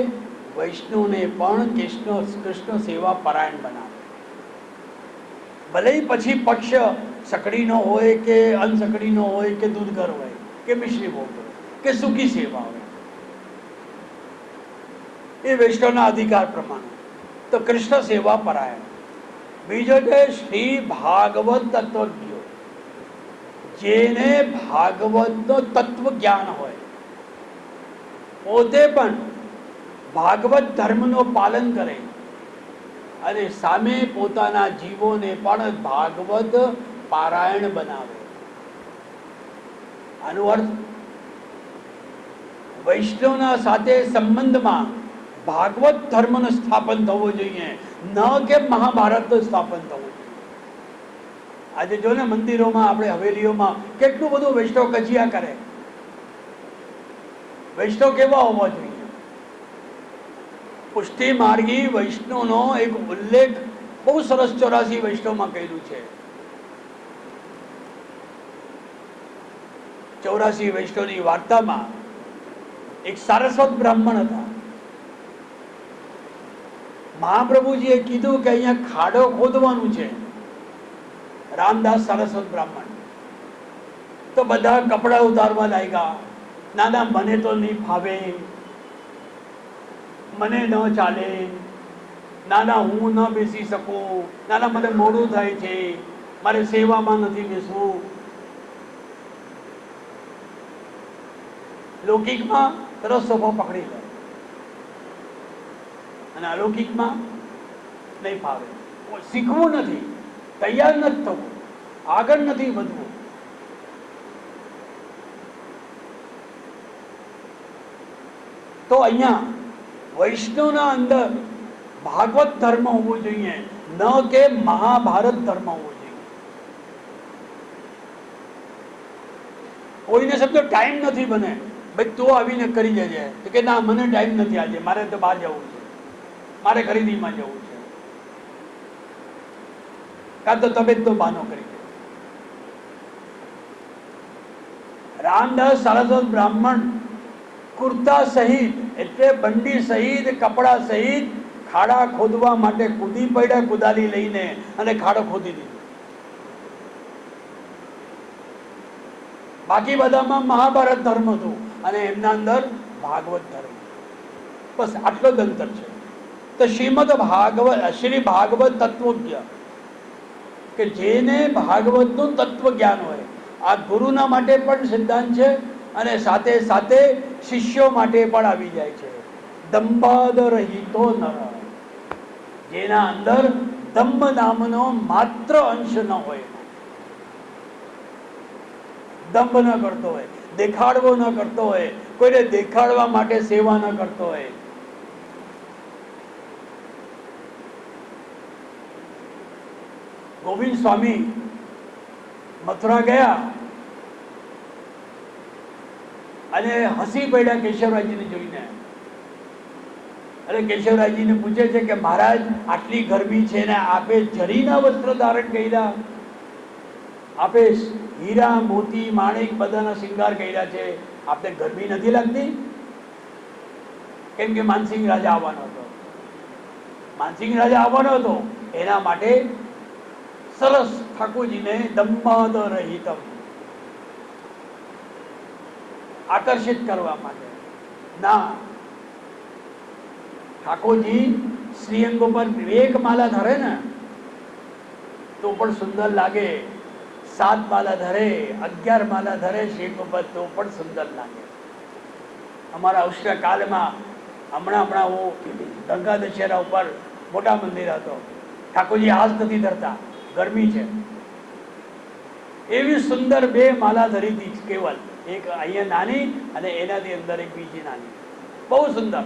વૈષ્ણવને પણ કૃષ્ણ સેવા પરાયણ બનાવે. ભલે પછી પક્ષ સકડીનો હોય કે અનસકડીનો હોય કે દૂધઘર હોય કે મિશ્રી ભોગ હોય કે સૂકી સેવા હોય, એ વૈષ્ણવના અધિકાર પ્રમાણે. તો કૃષ્ણ સેવા પરાયણ. બીજો છે શ્રી ભાગવત તત્વજ્ઞ, જેને ભાગવતનો તત્વ જ્ઞાન હોય, પોતે પણ ભાગવત ધર્મનું પાલન કરે અને સામે પોતાના જીવોને પણ ભાગવત પારાયણ બનાવે. આનો અર્થ વૈષ્ણવના સાથે સંબંધમાં ભાગવત ધર્મનું સ્થાપન થવું જોઈએ, ન કે મહાભારતનું સ્થાપન થવું જોઈએ. આજે જો ને મંદિરોમાં, આપણે હવેલીઓમાં કેટલું બધું વૈષ્ણવ કજિયા કરે. વૈષ્ણવ કેવા હોવા જોઈએ? પુષ્ટિ માર્ગી વૈષ્ણવનો એક ઉલ્લેખ બહુ સરસ 84 વૈષ્ણવમાં કર્યું છે. 84 વૈષ્ણવની વાર્તામાં એક સારસ્વત બ્રાહ્મણ હતા. મહાપ્રભુજીએ કીધું કે અહીંયા ખાડો ખોદવાનું છે. રામદાસ સારસ્વત બ્રાહ્મણ તો બધા કપડા ઉતારવા લાગ્યા. ના ના, મને તો નહીં ફાવે, મને ન ચાલે, ના ના હું ન બેસી શકું, ના ના મને મોડું થાય છે, મારે સેવામાં નથી બેસવું. લૌકિકમાં તરત સોફો પકડી લે અને અલૌકિકમાં નહીં ફાવે. શીખવું નથી, તૈયાર નથી થવું, આગળ નથી વધવું. તો અહીંયા વૈષ્ણવના અંદર ભાગવત ધર્મ હોવો જોઈએ, ન કે મહાભારત ધર્મ હોવો જોઈએ. કોઈને સમજો ટાઈમ નથી બને, ભાઈ તું આવીને કરી જજે, તો કે ના મને ટાઈમ નથી આજે, મારે તો બહાર જવું છે, મારે ખરીદીમાં જવું છે, કાં તો તબિયતનો બહાનો કરી દે. રામદાસ સારસ્વત બ્રાહ્મણ કુર્તા સહિત, એટલે બંડી સહિત, કપડા સહિત ખાડા ખોદવા માટે કૂદી પડ્યા, કુદાલી લઈને, અને ખાડો ખોદી દીધો. બાકી બધામાં મહાભારત ધર્મ હતું અને એમના અંદર ભાગવત ધર્મ. બસ આટલો જ અંતર છે. તો શ્રીમદ ભાગવત, શ્રી ભાગવત તત્વજ્ઞ, કે જેને ભાગવતનું તત્વ જ્ઞાન હોય, આ ગુરુના માટે પણ સિદ્ધાંત છે અને સાથે સાથે શિષ્યો માટે પણ આવી જાય છે. દંભાદ રહિતો નર, જેના અંદર દંભ નામનો માત્ર અંશ ન હોય, દંભ ન કરતો હોય, દેખાડવો ન કરતો હોય, કોઈને દેખાડવા માટે સેવા ન કરતો હોય. ગોવિંદ સ્વામી મથુરા ગયા અને હસી પડ્યા કેશવરાયજીને જોઈને. અને કેશવરાયજીને પૂછે છે કે મહારાજ આટલી ગરમી છે ને આપે જરીના વસ્ત્ર ધારણ કર્યા, આપે હીરા મોતી માણેક બધાના શિંગાર કર્યા છે, આપને ગરમી નથી લાગતી? કેમ કે માનસિંહ રાજા આવવાનો હતો. માનસિંહ રાજા આવવાનો હતો એના માટે સરસ ઠાકોરજીને દંભાદ રહિતમ આકર્ષિત કરવા માટે. ના, ઠાકોરજી શ્રીઅંગ ઉપર એક માલા ધરે ને તો પણ સુંદર લાગે, 7 માલા ધરે, 11 માલા ધરે શ્રીઅંગ ઉપર તો પણ સુંદર લાગે. અમારા ઉષ્ણકાલમાં હમણાં હું ગંગા દશેરા ઉપર મોટા મંદિર હતો, ઠાકોરજી હાથ નથી ધરતા, ગરમી છે, એવી સુંદર 2 માલા ધરી હતી કેવલ, એક અહીંયા નાની અને એનાથી અંદર એક બીજી નાની, બહુ સુંદર.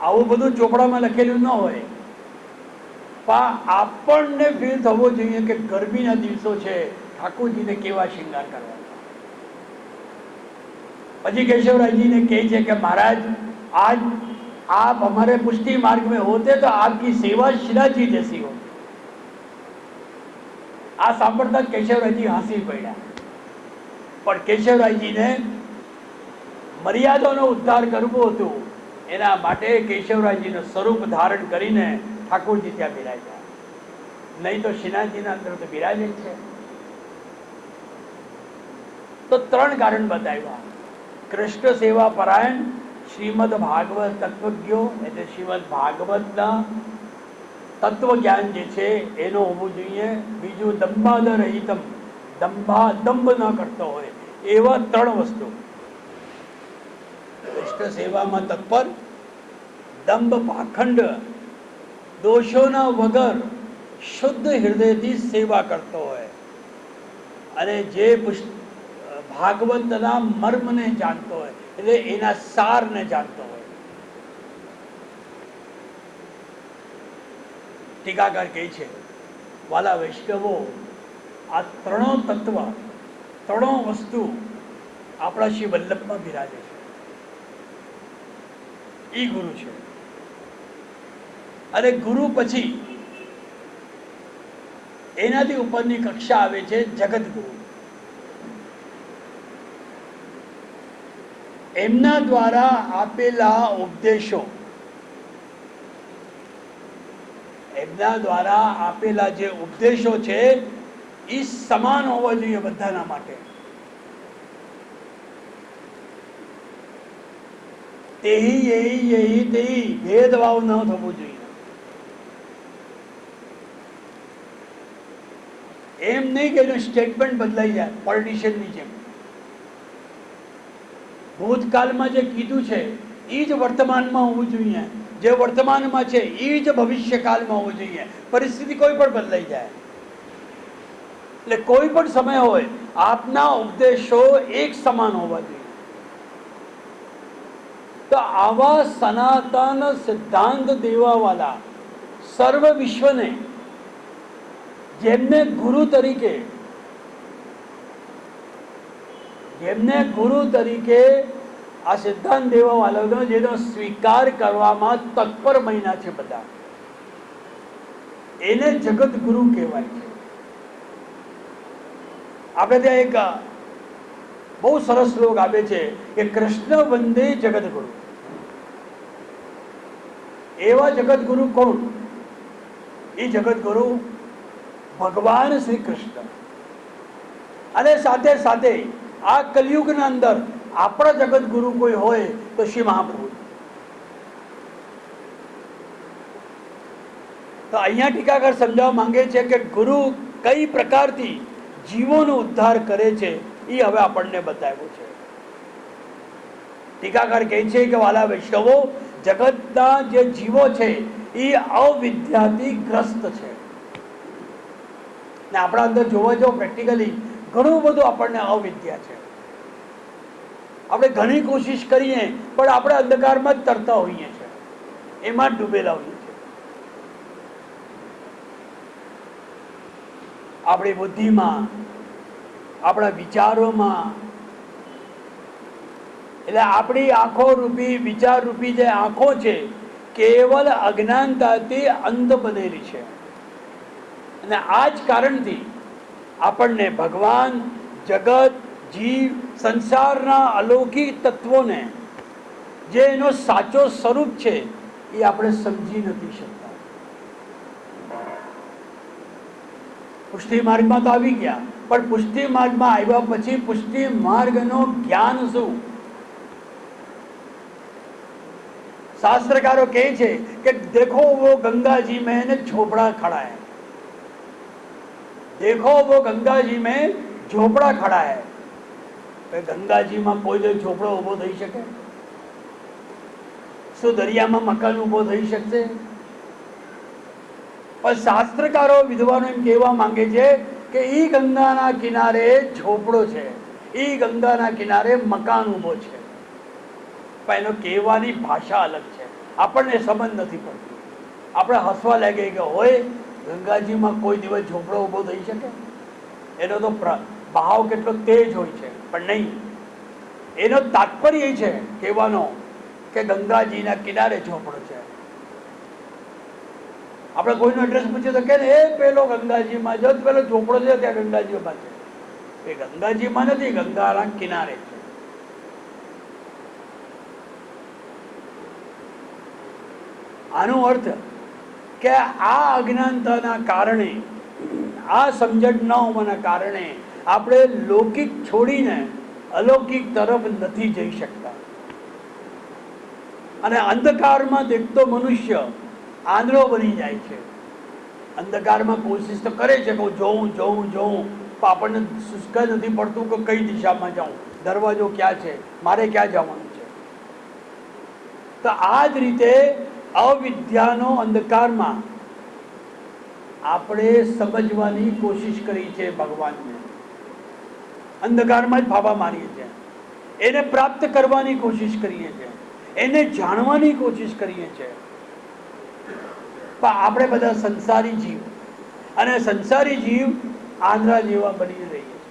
આવું બધું ચોપડામાં લખેલું ન હોય, પણ આપણને ફીલ થવો જોઈએ કે ગરમીના દિવસો છે, ઠાકોરજીને કેવા શિંગાર કરવા. પછી केशवराय કહે છે કે મહારાજ आज आप हमारे पुष्टि मार्ग में होते तो आपकी सेवा शिलाजी जैसी हो. આ સાંભળતા કેશવરાયજી હસી પડ્યા. પણ કેશવરાયજીને મર્યાદાનો ઉદ્ધાર કરવો હતો, એના માટે કેશવરાયજીનું સ્વરૂપ ધારણ કરીને ઠાકોરજી ત્યાં બિરાજ્યા. નહીં તો શ્રીનાથજીના અંદર તો બિરાજે છે. તો 3 કારણ બતાવ્યા. કૃષ્ણ સેવા પરાયણ, શ્રીમદ ભાગવત તત્વજ્ઞો એટલે શ્રીમદ ભાગવતના તત્વ જ્ઞાન જે છે એનો હોવું જોઈએ. બીજું દંભાદ રહિતમ, દંભ ન કરતો હોય, એવા 3 વસ્તુ. કૃષ્ણ સેવામાં તત્પર, દંભ પાખંડ દોષોના વગર શુદ્ધ હૃદયથી સેવા કરતો હોય, અને જે ભાગવતના મર્મને જાણતો હોય, એટલે એના સારને જાણતો હોય. ટીકાકાર કહે છે, વાલા વૈષ્ણવો, આ ત્રણો તત્વ, ત્રણો વસ્તુ આપણા શ્રી વલ્લભમાં બિરાજે છે. એ ગુરુ છે. અને ગુરુ પછી એનાથી ઉપરની કક્ષા આવે છે જગતગુરુ. એમના દ્વારા આપેલા ઉપદેશો, એમના દ્વારા આપેલા જે ઉપદેશો છે એ સમાન હોવા જોઈએ બધાના માટે. તેહી યહી યહી તેહી ભેદભાવ ન થવો જોઈએ. એમ નહીં કે એનું સ્ટેટમેન્ટ બદલાઈ જાય પોલિટિશિયનની જેમ. ભૂતકાળમાં જે કીધું છે એ જ વર્તમાનમાં હોવું જોઈએ. જે વર્તમાનમાં છે એ જ ભવિષ્યકાળમાં હોવું જોઈએ. પરિસ્થિતિ કોઈ પણ બદલાઈ જાય, એટલે કોઈ પણ સમય હોય આપના ઉપદેશો એક સમાન હોવા જોઈએ. તો આવા સનાતન સિદ્ધાંત દેવાવાળા સર્વ વિશ્વને જેમને ગુરુ તરીકે આ સિદ્ધાંત દેવાવાળાનો જેનો સ્વીકાર કરવામાં તત્પર મહિના છે બધા, એને જગત ગુરુ કહેવાય છે. આપણે ત્યાં એક બહુ સરસ શ્લોક આવે છે કે કૃષ્ણ વંદે જગત ગુરુ. એવા જગત ગુરુ કોણ? એ જગત ગુરુ ભગવાન શ્રી કૃષ્ણ. અને સાથે સાથે આ કલયુગના અંદર આપણા જગત ગુરુ કોઈ હોય તો શ્રી મહાપ્રભુ. તો અહીંયા ટીકાકાર સમજાવવા માંગે છે કે ગુરુ કઈ પ્રકારથી જીવોનો ઉદ્ધાર કરે છે એ હવે આપણને બતાવ્યું છે. ટીકાકાર કહે છે કે વાલા વૈષ્ણવો, જગતના જે જીવો છે એ અવિદ્યાથી ગ્રસ્ત છે. ને આપણા અંદર જોવા જાઓ પ્રેક્ટિકલી ઘણું બધું આપણને અવિદ્યા છે. આપણે ઘણી કોશિશ કરીએ પણ આપણે અંધકારમાં જ તરતા હોઈએ છીએ, એમાં જ ડૂબેલા હોઈએ છીએ. આપણી બુદ્ધિમાં, આપણા વિચારોમાં, એટલે આપણી આંખો રૂપી, વિચાર રૂપી જે આંખો છે કેવલ અજ્ઞાનતાથી અંધ બનેલી છે. અને આ જ કારણથી આપણને ભગવાન, જગત, જીવ, સંસારના અલૌકિક તત્વોને જે એનો સાચો સ્વરૂપ છે એ આપણે સમજી નથી શકતા. પુષ્ટિ માર્ગમાં તો આવી ગયા, પણ પુષ્ટિ માર્ગમાં આવ્યા પછી પુષ્ટિ માર્ગનો જ્ઞાન શું? शास्त्रकारों कहे छे कि देखो वो गंगा जी में झोपड़ा खड़ा है, देखो वो गंगा जी में झोपड़ा खड़ा है. गंगा जी में कोई झोपड़ो उभो थई शके? शू दरिया में मकान उभो थई शकशे? पर शास्त्रकारो विद्वानो एम कहेवा मांगे छे के ई गंगाना किनारे झोपड़ो छे, ई गंगाना किनारे मकान उभो छे. પણ એનો કહેવાની ભાષા અલગ છે, આપણને સમજ નથી પડતી. આપણે હસવા લાગે કે હોય ગંગાજીમાં કોઈ દિવસ ઝોપડો ઊભો થઈ શકે? એનો તો ભાવ કેટલો તેજ હોય છે, પણ નહીં. એનો તાત્પર્ય એ છે કહેવાનો કે ગંગાજીના કિનારે ઝોપડો છે. આપણે કોઈનો એડ્રેસ પૂછીએ તો કે એ પેલો ગંગાજીમાં જો, પેલો ઝોપડો છે ત્યાં ગંગાજીમાં છે. એ ગંગાજીમાં નથી, ગંગાના કિનારે છે. આનો અર્થ કે આ અજ્ઞાનતાના કારણે, આ સમજણ ન હોવાના કારણે આપણે લૌકિક છોડીને અલૌકિક તરફ નથી જઈ શકતા. અને અંધકારમાં દેખતો મનુષ્ય આંધળો બની જાય છે. અંધકારમાં કોશિશ તો કરે છે કે જોઉં જોઉં જોઉં, પણ આપણને શુષ્ક નથી પડતું કે કઈ દિશામાં જાઉં, દરવાજો ક્યાં છે, મારે ક્યાં જવાનું છે. તો આ જ રીતે અવિદ્યાનો અંધકારમાં આપણે સમજવાની કોશિશ કરી છે ભગવાનને. અંધકારમાં જ ફાફા મારીએ છીએ, એને પ્રાપ્ત કરવાની કોશિશ કરીએ છીએ, એને જાણવાની કોશિશ કરીએ છીએ. પણ આપણે બધા સંસારી જીવ, અને સંસારી જીવ આંધળા જેવા બની રહીએ છીએ.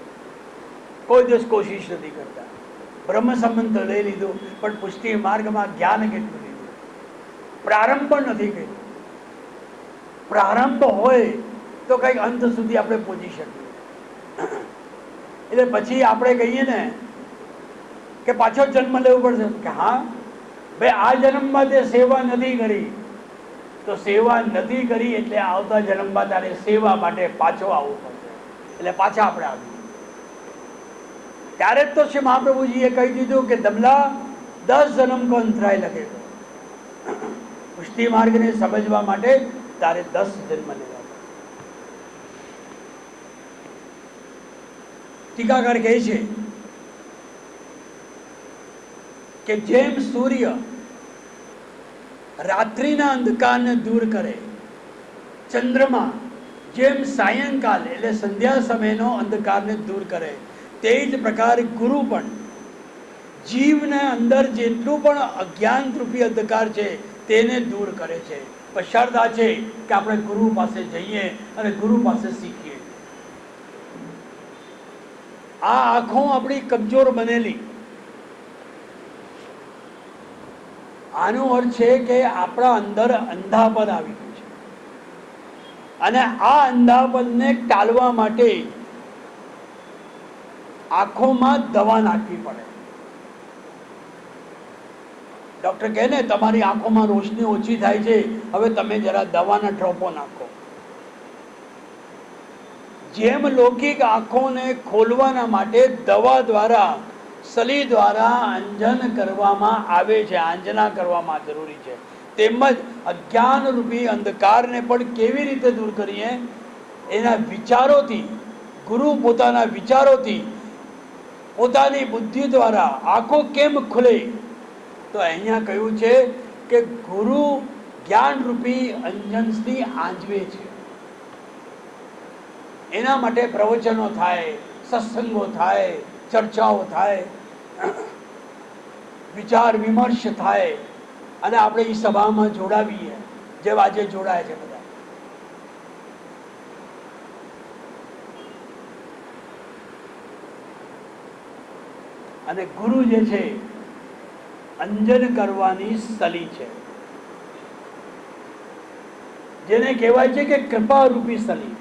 કોઈ દિવસ કોશિશ નથી કરતા. બ્રહ્મ સંબંધ તો લઈ લીધું, પણ પુષ્ટિ માર્ગમાં જ્ઞાન કેટલું લીધું, પ્રારંભ પણ નથી કર્યું. પ્રારંભ હોય તો કંઈક અંત સુધી આપણે પહોંચી શકીએ. એટલે પછી આપણે કહીએ ને કે પાછો જન્મ લેવો પડશે, કે હા ભાઈ આ જન્મમાં તે સેવા નથી કરી, તો સેવા નથી કરી એટલે આવતા જન્મમાં તારે સેવા માટે પાછો આવવું પડશે. એટલે પાછા આપણે આવીએ. ત્યારે જ તો શ્રી મહાપ્રભુજીએ કહી દીધું કે દમલા 10 જન્મ કો અંતરાય લગે. પુષ્ટિ માર્ગને સમજવા માટે તારે 10 જન્મ લેવા. ટીકાકાર કહે છે કે જેમ સૂર્ય રાત્રિના અંધકારને દૂર કરે, ચંદ્રમા જેમ સાયંકાલ એટલે સંધ્યા સમયનો અંધકારને દૂર કરે, તે જ પ્રકારે ગુરુ પણ જીવને અંદર જેટલું પણ અજ્ઞાન રૂપી અંધકાર છે તેને દૂર કરે છે. શરત આ છે કે આપણે ગુરુ પાસે જઈએ અને ગુરુ પાસે શીખીએ. આ આંખો આપણી કમજોર બનેલી, આનો અર્થ છે કે આપણા અંદર અંધાપન આવી ગયું છે, અને આ અંધાપનને ટાળવા માટે આંખોમાં દવા નાખવી પડે. ડોક્ટર કહે ને તમારી આંખોમાં રોશની ઓછી થાય છે, હવે તમે જરા દવાના ડ્રોપો નાખો. જેમ લૌકિક આંખોને ખોલવાના માટે દવા દ્વારા, સલી દ્વારા અંજન કરવામાં આવે છે, આંજના કરવામાં જરૂરી છે, તેમજ અજ્ઞાન રૂપી અંધકારને પણ કેવી રીતે દૂર કરીએ? એના વિચારોથી, ગુરુ પોતાના વિચારોથી, પોતાની બુદ્ધિ દ્વારા આંખો કેમ ખુલે? તો અહીંયા કહ્યું છે કે ગુરુ જ્ઞાન રૂપી અંજનથી આંજવે છે. એના માટે પ્રવચનો થાય, સત્સંગો થાય, ચર્ચાઓ થાય, વિચાર વિમર્શ થાય, અને આપણે એ સભામાં જોડાવીએ, જેમ આજે જોડાય છે બધા. અને ગુરુ જે છે અંજન કરવાની સલી છે, જેને કહેવાય છે કે કૃપા રૂપી સલી.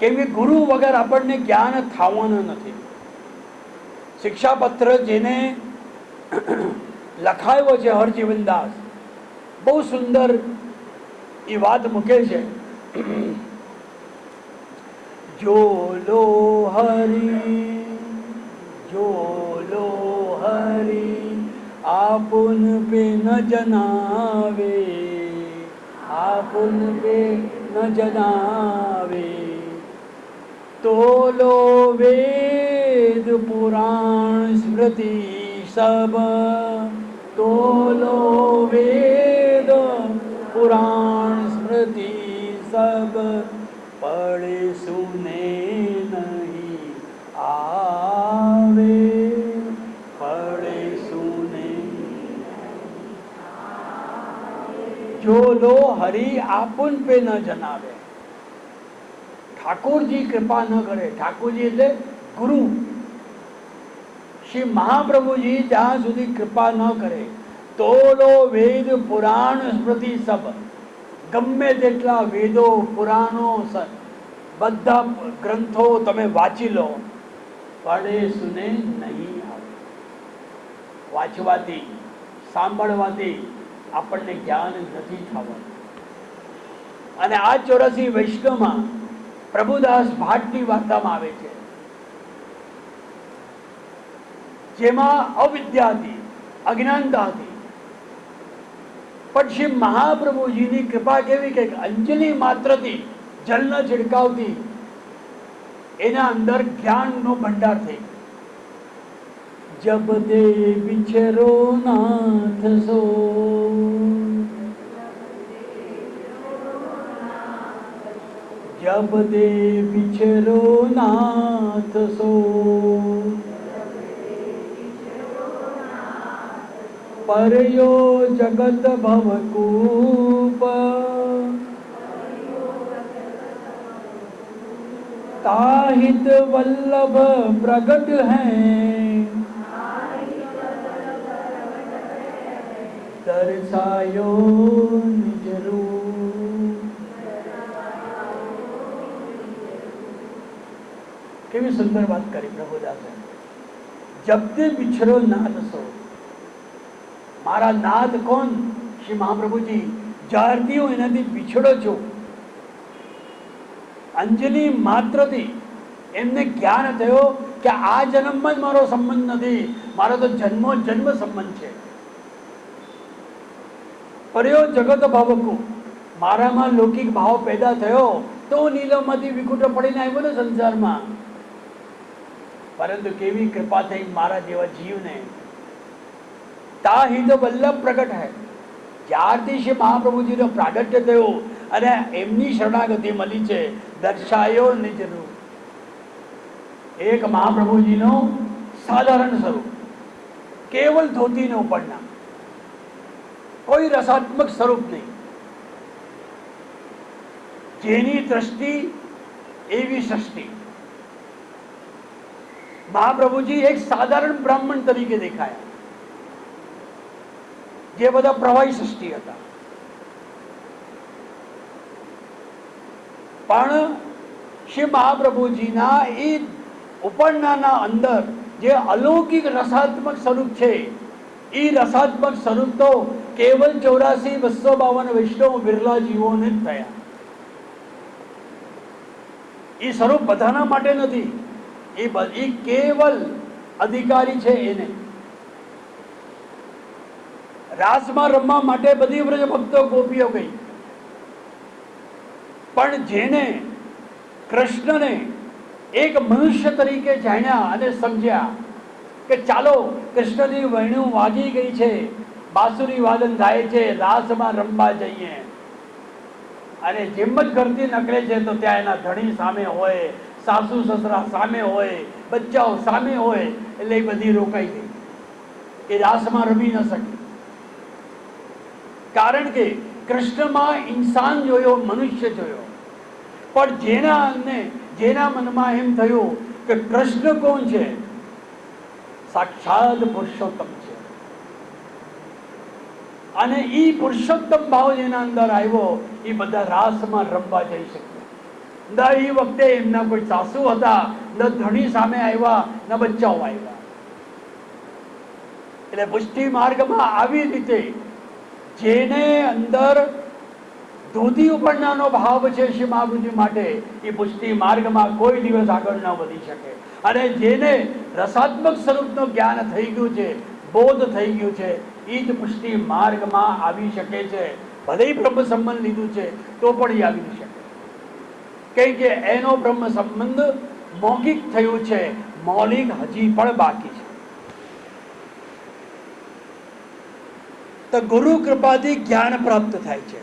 કેમ કે ગુરુ વગર આપણને જ્ઞાન થવાનું નથી. શિક્ષાપત્ર જેને લખાયો છે હરજીવનદાસ, બહુ સુંદર એ વાત મૂકે છે. જો લો હરી, જો લો હરી, આપુન पे न जनावे, आपन पे न जनावे, तोलो वेद पुराण स्मृति सब, तोलो वेद पुराण स्मृति सब, पढ़े सुने नहीं आवे, पढ़े सुने. जो लो हरि आपन पे न जनावे. ઠાકોરજી કૃપા ન કરે. ઠાકોરજી એટલે ગુરુ. શ્રી મહાપ્રભુજી જ્યાં સુધી કૃપા ન કરે તો લો વેદ પુરાણ સ્મૃતિ સબ, ગમે તેટલા વેદો પુરાણો બધા ગ્રંથો તમે વાંચી લો, પડે સુને નહીં આવે. વાંચવાથી, સાંભળવાથી આપણને જ્ઞાન નથી થવાનું. અને આ 84 વૈષ્ણવમાં પ્રભુદાસ ભાટની વાર્તામાં આવે છે, જેમાં અવિદ્યા હતી, અજ્ઞાનતા હતી, પણ શ્રી મહાપ્રભુજીની કૃપા કેવી કે અંજલિ માત્રથી, જલના છિડકાવથી એના અંદર જ્ઞાનનો ભંડાર થઈ. જબ દે વિચરો નાથ સો, जब दे बिछरो नाथ सो, પરયો જગત ભવકૂપ તાહિત વલ્લભ પ્રગટ હૈ દર્શાયો નિજ રૂપ. કેવી સુંદર વાત કરી પ્રભુદાસે. જબતે બિછડો નાદ સો. મારા નાદ કોણ? શ્રી મહાપ્રભુજી. જ્યારથી હું એનાથી બિછડો છું, અંજલિ માત્રથી એમને જ્ઞાન થયો કે આ જન્મમાં જ મારો સંબંધ નથી, મારો તો જન્મો જન્મ સંબંધ છે. પરયો જગત ભાવકુ, મારામાં લૌકિક ભાવ પેદા થયો તો હું નીલમમાંથી વિકુટ પડીને આવ્યો ને સંસારમાં. પરંતુ કેવી કૃપા થઈ મારા જેવા જીવને. તાહિત વલ્લભ પ્રગટ હૈ. જ્યારથી શ્રી મહાપ્રભુજીનો પ્રાગટ્ય થયો અને એમની શરણાગતિ મળી છે, દર્શાયો નિજ રૂપ. એક મહાપ્રભુજીનો સાધારણ સ્વરૂપ, કેવલ ધોતીને ઉપરના, કોઈ રસાત્મક સ્વરૂપ નહીં. જેની દ્રષ્ટિ એવી સૃષ્ટિ. મહાપ્રભુજી એક સાધારણ બ્રાહ્મણ તરીકે દેખાયા, જે બધા પ્રવાહી સૃષ્ટિ હતા. પણ શ્રી મહાપ્રભુજીના એ ઉપરનાના અંદર જે અલૌકિક રસાત્મક સ્વરૂપ છે, એ રસાત્મક સ્વરૂપ તો કેવલ 84,252 વૈષ્ણવ બિરલા જીવોને જ થયા. એ સ્વરૂપ બધાના માટે નથી, એ કેવલ અધિકારી છે. એને રાસમાં રમવા માટે બધી વ્રજ ભક્તો ગોપીઓ ગઈ, પણ જેને કૃષ્ણને એક મનુષ્ય તરીકે જાણ્યા અને સમજ્યા કે ચાલો કૃષ્ણની વેણુ વાગી ગઈ છે, બાંસુરી વાદન થાય છે, રાસમાં રમવા જઈએ. અને જેમ જ ઘરથી નકળે છે તો ત્યાં એના ધણી સામે હોય, સાસુ સસરા સામે હોય, બચ્ચાઓ સામે હોય, એટલે એ બધી રોકાઈ ગઈ. એ રાસમાં રમી ન શકી. કારણ કે કૃષ્ણમાં ઇન્સાન જોયો, મનુષ્ય જોયો. પણ જેના મનમાં એમ થયું કે કૃષ્ણ કોણ છે? સાક્ષાત પુરુષોત્તમ છે. અને એ પુરુષોત્તમ ભાવ જેના અંદર આવ્યો, એ બધા રાસમાં રમવા જઈ શક્યા. ન એ વખતે એમના કોઈ સાસુ હતા, ન ધણી સામે આવ્યા, ન બચ્ચાઓ આવ્યા. એટલે પુષ્ટિ માર્ગમાં આવી રીતે જેને અંદર ધોતી ઉપરનાનો ભાવ છે શ્રી મહાપ્રભુજી માટે, એ પુષ્ટિ માર્ગમાં કોઈ દિવસ આગળ ન વધી શકે. અને જેને રસાત્મક સ્વરૂપનું જ્ઞાન થઈ ગયું છે, બોધ થઈ ગયું છે, એ જ પુષ્ટિ માર્ગમાં આવી શકે છે. ભલે બ્રહ્મ સંબંધ લીધું છે તો પણ એ આવી શકે, કેમ કે એનો બ્રહ્મ સંબંધ મૌખિક થયું છે, મૌલિક હજી પણ બાકી છે. તો ગુરુ કૃપાથી જ્ઞાન પ્રાપ્ત થાય છે.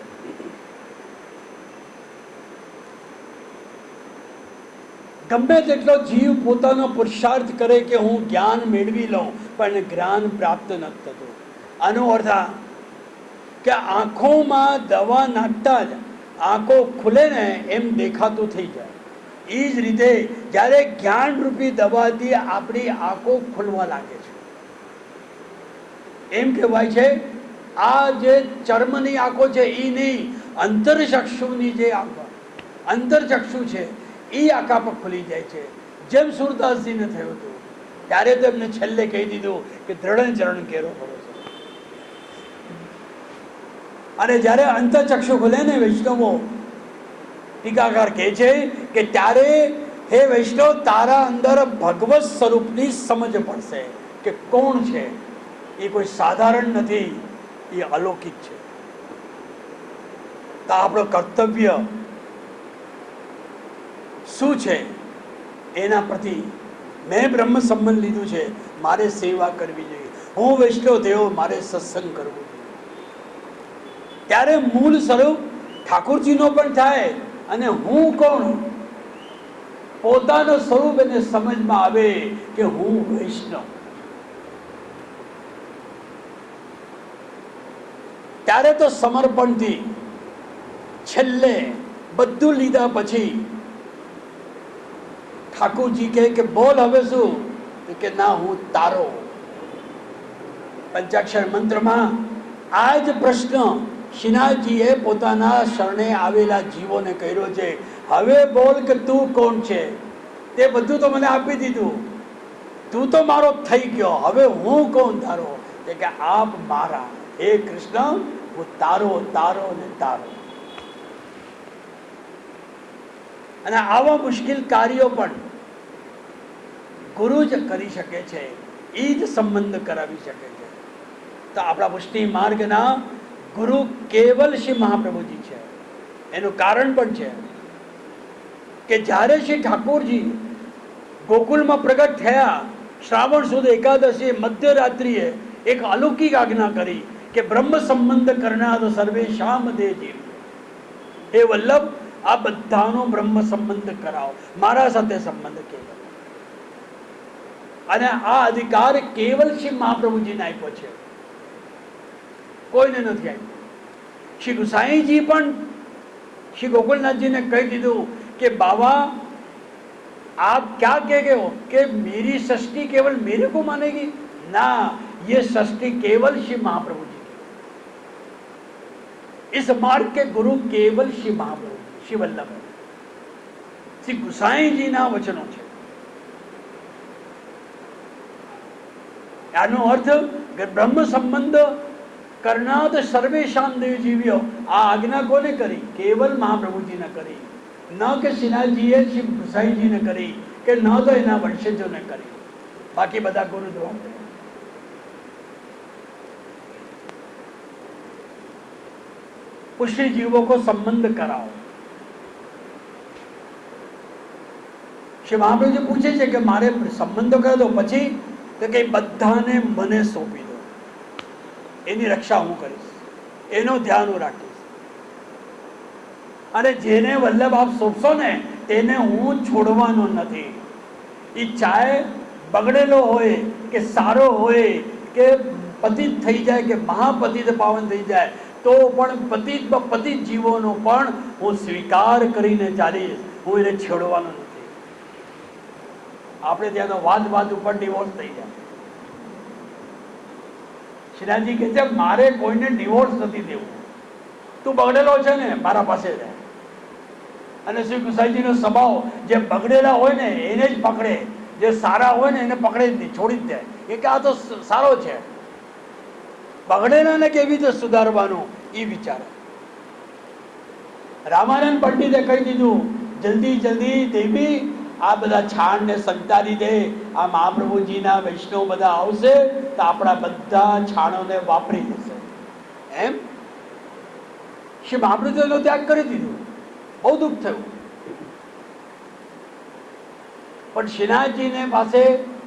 ગમે તેટલો જીવ પોતાનો પુરુષાર્થ કરે કે હું જ્ઞાન મેળવી લઉં, પણ જ્ઞાન પ્રાપ્ત નથી થતું. આનો અર્થ આ કે આંખોમાં દવા નાખતા જ આંખો ખુલે ને એમ દેખાતું થઈ જાય. એ જ રીતે જ્યારે જ્ઞાનરૂપી દવાથી આપણી આંખો ખુલવા લાગે છે. એમ કહેવાય છે આ જે ચર્મની આંખો છે એ નહીં, અંતરચક્ષુની જે આંખો, અંતરચક્ષુ છે એ આંખા પર ખુલી જાય છે. જેમ સુરદાસજીને થયું હતું, ત્યારે તો એમને છેલ્લે કહી દીધું કે દ્રઢ ચરણ કેરો કરો છો. અને જ્યારે અંતરચક્ષુ ખુલે ને વૈષ્ણવો, ટીકાકાર કહે છે કે ત્યારે હે વૈષ્ણવ, તારા અંદર ભગવત સ્વરૂપની સમજ પડશે કે કોણ છે. એ કોઈ સાધારણ નથી, એ અલૌકિક છે. તો આપણું કર્તવ્ય શું છે? એના પ્રતિ મેં બ્રહ્મ સંબંધ લીધું છે, મારે સેવા કરવી જોઈએ. હું વૈષ્ણવ થયો, મારે સત્સંગ કરવો જોઈએ. ત્યારે મૂળ સ્વરૂપ ઠાકોરજીનો પણ થાય અને હું કોણ, પોતાનું સ્વરૂપ એને સમજમાં આવે કે હું વૈષ્ણવ. ત્યારે તો સમર્પણથી છેલ્લે બધું લીધા પછી ઠાકોરજી કહે કે બોલ હવે શું? કે ના, હું તારો. પંચાક્ષર મંત્રમાં આ જ પ્રશ્ન શ્રીનાથજીએ પોતાના શરણે આવેલા જીવોને કર્યો છે. હવે બોલ કે તું કોણ છે? તે બધું તો મને આપી દીધું, તું તો મારો થઈ ગયો, હવે હું કોણ તારો? કે આપ મારા. હે કૃષ્ણ, હું તારો, તારો ને તારો. અને આવા મુશ્કેલ કાર્યો પણ ગુરુ જ કરી શકે છે, એ જ સંબંધ કરાવી શકે છે. તો આપણા પુષ્ટિ માર્ગના ગુરુ કેવલ શ્રી મહાપ્રભુજી છે. એનું કારણ પણ છે કે જ્યારે શ્રી ઠાકોરજી ગોકુલમાં પ્રગટ થયા, શ્રાવણ સુદ એકાદશી મધ્યરાત્રિએ એક અલૌકિક આજ્ઞા કરી કે બ્રહ્મ સંબંધ કરનાર સર્વેશામ દે જીવ. હે વલ્લભ, આ બધાનો બ્રહ્મ સંબંધ કરાવો, મારા સાથે સંબંધ કેવલ. અને આ અધિકાર કેવલ શ્રી મહાપ્રભુજીને આપ્યો છે, કોઈને નથી આપ્યો. શ્રી ગુસાઈજી પણ શ્રી ગોકુલનાથજીને કહી દીધું કે બાબા आप क्या कह गए हो कि मेरी सृष्टि केवल मेरे को मानेगी? ना, ये सृष्टि केवल श्री महाप्रभु जी की. इस मार्ग के गुरु केवल श्री महाप्रभु श्री वल्लभ है. श्री गुसाई जी ना वचनो છે. આનો અર્થ કે બ્રહ્મ સંબંધ કરનાર સર્વેશામ દેવ જીવ્યો. આ આજ્ઞા કોને કરી? કેવલ મહાપ્રભુજીને કરી. ન કે શ્રીનાથજીએ શ્રી ગુસાઈજીને કરી, કે ન તો એના વંશજોને કરી, બાકી બધા ગુરુદ્વાર. पुष्टि जीवों को संबंध कराओ. श्री महाप्रभु जी पूछे છે કે મારે સંબંધો કરી દો, પછી તો કે બધાને મને સોંપી દો, એની રક્ષા હું કરીશ, એનો ધ્યાન હું રાખીશ. અને જેને વલ્લભ આપ સોંપશો ને તેને હું છોડવાનો નથી. એ ચાહે બગડેલો હોય કે સારો હોય કે પતિત થઈ જાય કે મહાપતિત પાવન થઈ જાય, તો પણ પતિત જીવોનો પણ હું સ્વીકાર કરીને ચાલીશ, હું એને છોડવાનો નથી. આપણે ત્યાં તો વાત ઉપર ડિવોર્સ થઈ જાય. શ્રીનાથજી કહે છે મારે કોઈને ડિવોર્સ નથી દેવું, તું બગડેલો છે ને મારા પાસે રહે. અને શ્રી ગુસાઈજીનો સ્વભાવ જે બગડેલા હોય ને એને જ પકડે, જે સારા હોય ને એને પકડે જ નહીં, છોડી જ દે. એ કે આ તો સારો છે. બગડેલાને કેવી રીતે સુધારવાનું એ વિચારે. રામાનંદ પંડિતે કહી દીધું જલ્દી દેવી આ બધા છાણને સંતાડી દે, આ મહાપ્રભુજીના વૈષ્ણવ બધા આવશે તો આપણા બધા છાણોને વાપરી દેશે. એમ શ્રી મહાપ્રભુજીનો ત્યાગ કરી દીધું. બહુ દુઃખ થયું. પણ શ્રીનાથજીને પાસે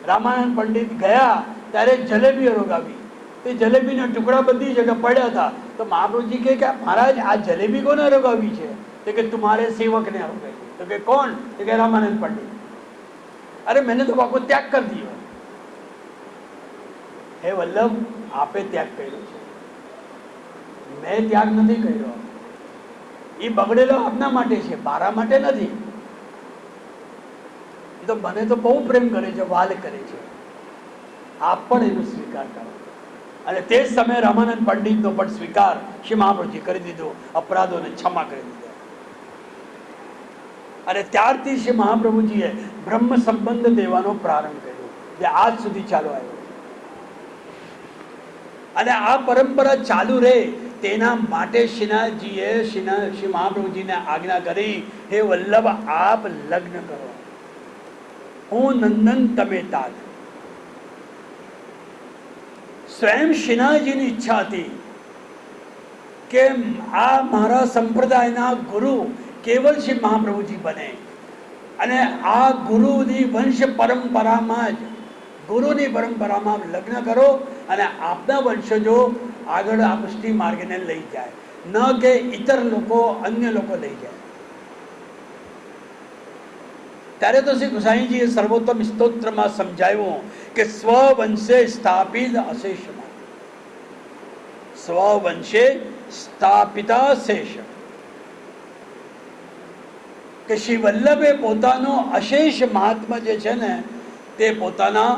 રામાનંદ પંડિત ગયા ત્યારે જલેબી રોગાવી. તે જલેબીના ટુકડા બધી જગ્યા પડ્યા હતા. તો મહાપ્રભુજી કહે કે મહારાજ આ જલેબી કોને રોગાવી છે? તો કે તુમારે સેવકને રોગાવી. તો કે કોણ? તો કે રામાનંદ પંડિત. અરે मैंने तो आपको त्याग कर दिया. હે વલ્લભ, આપે ત્યાગ કર્યો છે, મેં ત્યાગ નથી કર્યો. એ બગડેલો આપના માટે છે, મારા માટે નથી. એ તો મને તો બહુ પ્રેમ કરે છે, વાલ કરે છે. આપ પણ એનો સ્વીકાર કરો. અને તે જ સમયે રામાનંદ પંડિતનો પણ સ્વીકાર શ્રી મહાપ્રભુજી કરી દીધો, અપરાધોને ક્ષમા કરી દીધા. અને ત્યારથી શ્રી મહાપ્રભુજીએ બ્રહ્મ સંબંધ દેવાનો પ્રારંભ કર્યો, જે આજ સુધી ચાલુ આવ્યો. અને આ પરંપરા ચાલુ રહે તેના માટે શ્રીનાથજીએ શ્રી મહાપ્રભુજીને આજ્ઞા કરી, હે વલ્લભ આપ લગ્ન કરો, હું નંદન તમે તાજ. સ્વયં શ્રીનાથજીની ઈચ્છા હતી કે આ મારા સંપ્રદાયના ગુરુ કેવલ શ્રી મહાપ્રભુજી બને. અને આ ગુરુની વંશ પરંપરામાં જ, ગુરુની પરંપરામાં લગ્ન કરો અને આપના વંશજો આગળ આ પુષ્ટિ માર્ગને લઈ જાય, ન કે ઇતર લોકો, અન્ય લોકો લઈ જાય. ત્યારે તો શ્રી ગુસાઈજીએ સર્વોત્તમ સ્તોત્રમાં સમજાવ્યું કે સ્વવંશે સ્થાપિત અશેષમાં, સ્વવંશે સ્થાપિતા શેષ. કે શ્રી વલ્લભે પોતાનો અશેષ મહાત્મા જે છે ને તે પોતાના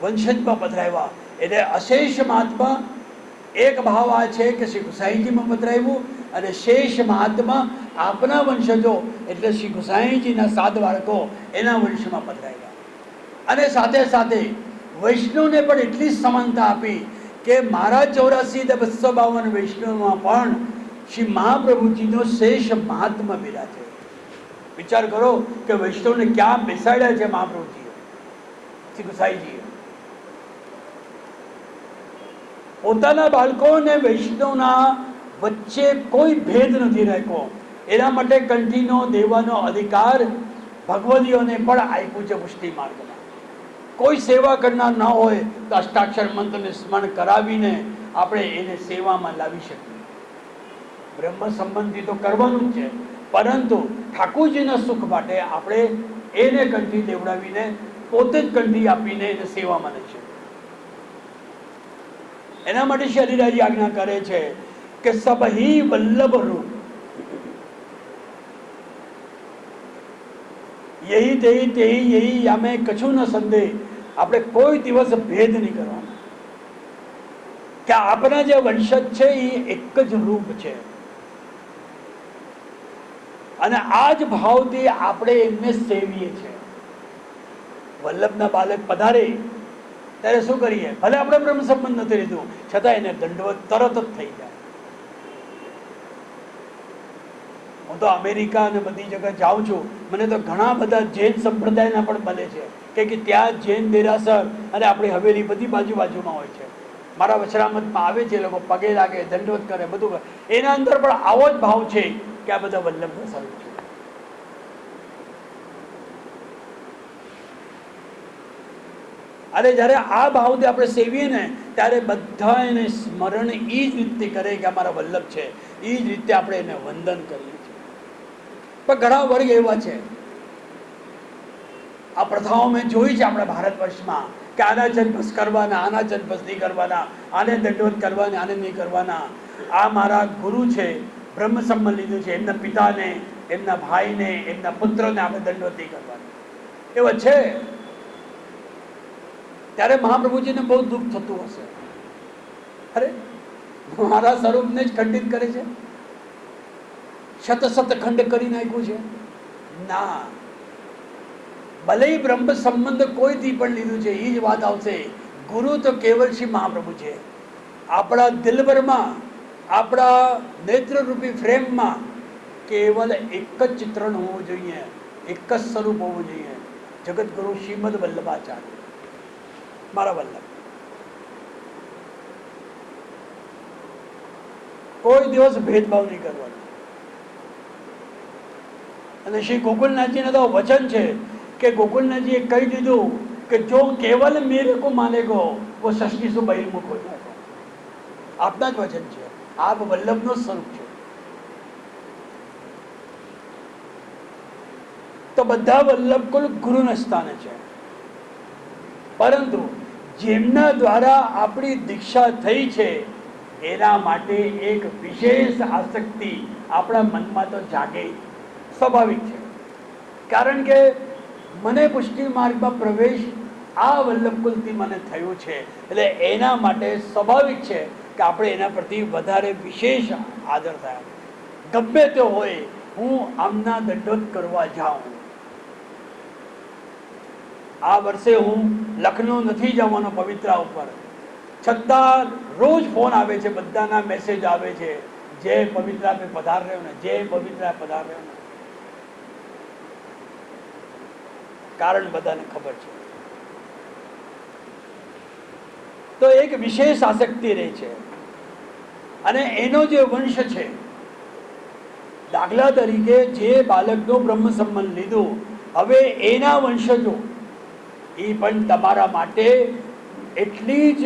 વંશજમાં પધરાવ્યા. એટલે અશેષ મહાત્મા એક ભાવ આ છે કે શ્રી ગુસાઈજીમાં પધરાવ્યું, અને શેષ મહાત્મા આપના વંશજો એટલે શ્રી ગુસાઈજીના 7 બાળકો એના વંશમાં પધરાવ્યા. અને સાથે સાથે વૈષ્ણવને પણ એટલી જ સમાનતા આપી કે મારા 84,252 વૈષ્ણવમાં પણ શ્રી મહાપ્રભુજીનો શેષ મહાત્મા બિરાજે. વિચાર કરો કે વૈષ્ણવને ક્યાં બેસાડ્યા છે મહાપ્રભુજીએ, શ્રી ગુસાઈજીએ. પોતાના બાળકોને વૈષ્ણવના વચ્ચે કોઈ ભેદ નથી રાખ્યો. એના માટે કંઠીનો દેવાનો અધિકાર ભગવદીઓને પણ આપ્યું છે પુષ્ટિ માર્ગમાં. કોઈ સેવા કરનાર ન હોય તો અષ્ટાક્ષર મંત્રને સ્મરણ કરાવીને આપણે એને સેવામાં લાવી શકીએ. બ્રહ્મ સંબંધી તો કરવાનું જ છે, પરંતુ ઠાકોરજીના સુખ માટે આપણે એને કંઠી દેવડાવીને પોતે જ કંઠી આપીને એને સેવામાં લઈ શકીએ. એના માટે શ્રી હરિરાયજી આજ્ઞા કરે છે કે સબહી વલ્લભ રૂપ યહી તેહી તેહી યહી યામે કછું ન સંદેહ. આપણે કોઈ દિવસ ભેદ નહીં કરવાનો કે આપણા જે વંશજ છે એ એક જ રૂપ છે, અને આ જ ભાવથી આપણે એમને સેવીએ છીએ. વલ્લભના બાલક પધારે ત્યારે શું કરીએ? ભલે આપણે બ્રહ્મ સંબંધ નથી લીધું, છતાં એને દંડવત તરત જ થઈ જાય. હું તો અમેરિકા અને બધી જગ્યાએ જાઉં છું, મને તો ઘણા બધા જૈન સંપ્રદાયના પણ મળે છે કે ત્યાં જૈન દેરાસર અને આપણી હવેલી બધી બાજુમાં હોય છે. મારા વચરામતમાં આવે છે, લોકો પગે લાગે, દંડવત કરે, બધું કરે. એના અંદર પણ આવો જ ભાવ છે કે આ બધા વલ્લભના સ્વરૂપ છે. અને જ્યારે આ ભાવથી આપણે સેવીએ ને ત્યારે બધા એને સ્મરણ એ જ રીતે કરે કે અમારા વલ્લભ છે, એ જ રીતે આપણે એને વંદન કરીએ છીએ. પણ ઘણા વર્ગ એવા છે, આ પ્રથાઓ મેં જોઈ છે આપણા ભારત વર્ષમાં, કે આના જન્મસ કરવાના, આના જન્મસ નહીં કરવાના, આને દંડવત કરવાના, આને નહીં કરવાના. આ મારા ગુરુ છે, બ્રહ્મ સંબંધ લીધું છે, એમના પિતાને, એમના ભાઈને, એમના પુત્રને આપણે દંડવત નહીં કરવાના, એવા છે. ત્યારે મહાપ્રભુજીને બહુ દુઃખ થતું હશે. અરે મારા સ્વરૂપને જ ખંડિત કરે છે, શત ખંડ કરી નાખ્યું છે. ના, ભલે બ્રહ્મ સંબંધ કોઈથી પણ લીધું છે, એ જ વાત આવશે. ગુરુ તો કેવલ શ્રી મહાપ્રભુ છે. આપણા દિલભરમાં, આપણા નેત્રરૂપી ફ્રેમમાં કેવલ એક જ ચિત્રણ હોવું જોઈએ, એક જ સ્વરૂપ હોવું જોઈએ. જગતગુરુ શ્રીમદ વલ્લભાચાર્ય, મારા વલ્લભ. કોઈ દિવસ ભેદભાવ નહીં કરવાનો. અને શ્રી ગોકુલનાથજીને તો વચન છે કે ગોકુલનાથજીએ કહી દીધું કે જો કેવલ મેરે કો માનેગો વો સૃષ્ટિ સે બહિર્મુખ હો જાયગા. આપના જ વચન છે, આપ વલ્લભનો સ્વરૂપ છે. તો બધા વલ્લભ કુલ ગુરુના સ્થાને છે, પરંતુ જેમના દ્વારા આપણી દીક્ષા થઈ છે એના માટે એક વિશેષ આસક્તિ આપણા મનમાં તો જાગે, સ્વાભાવિક છે. કારણ કે મને પુષ્ટિ માર્ગમાં પ્રવેશ આ વલ્લભ કુલથી મને થયું છે, એટલે એના માટે સ્વાભાવિક છે કે આપણે એના પ્રતિ વધારે વિશેષ આદર થાય. ગમે તે હોય, હું આમના દંડવત કરવા જાઉં. આ વર્ષે હું લખનઉ નથી જવાનો પવિત્રા ઉપર, છતાં રોજ ફોન આવે છે, બધાના મેસેજ આવે છે, જય પવિત્રા પે પધાર રહ્યો ને, જય પવિત્રા પધાર રહ્યો ને. કારણ બધાને ખબર છે. તો એક વિશેષ આસક્તિ રહે છે. અને એનો જે વંશ છે, દાખલા તરીકે જે બાળકનો બ્રહ્મ સંબંધ લીધું, હવે એના વંશજો એ પણ તમારા માટે એટલી જ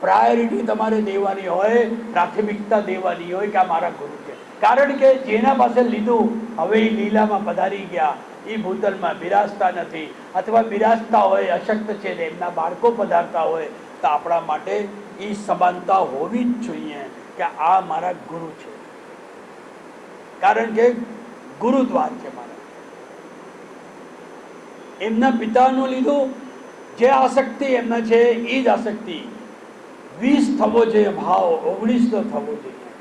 પ્રાયોરિટી તમારે દેવાની હોય, પ્રાથમિકતા દેવાની હોય કે આ મારા ગુરુ છે. કારણ કે જેના પાસે લીધું હવે એ લીલામાં પધારી ગયા, એ ભૂતલમાં બિરાજતા નથી, અથવા બિરાજતા હોય અશક્ત છે, એમના બાળકો પધારતા હોય, તો આપણા માટે એ સમાનતા હોવી જ જોઈએ કે આ મારા ગુરુ છે, કારણ કે ગુરુદ્વાર છે મારા. એમના પિતાનું લીધું, જે આસક્તિ એમના છે એ જ આસક્તિ. 20 થવો જોઈએ ભાવ, 19 થવો જોઈએ.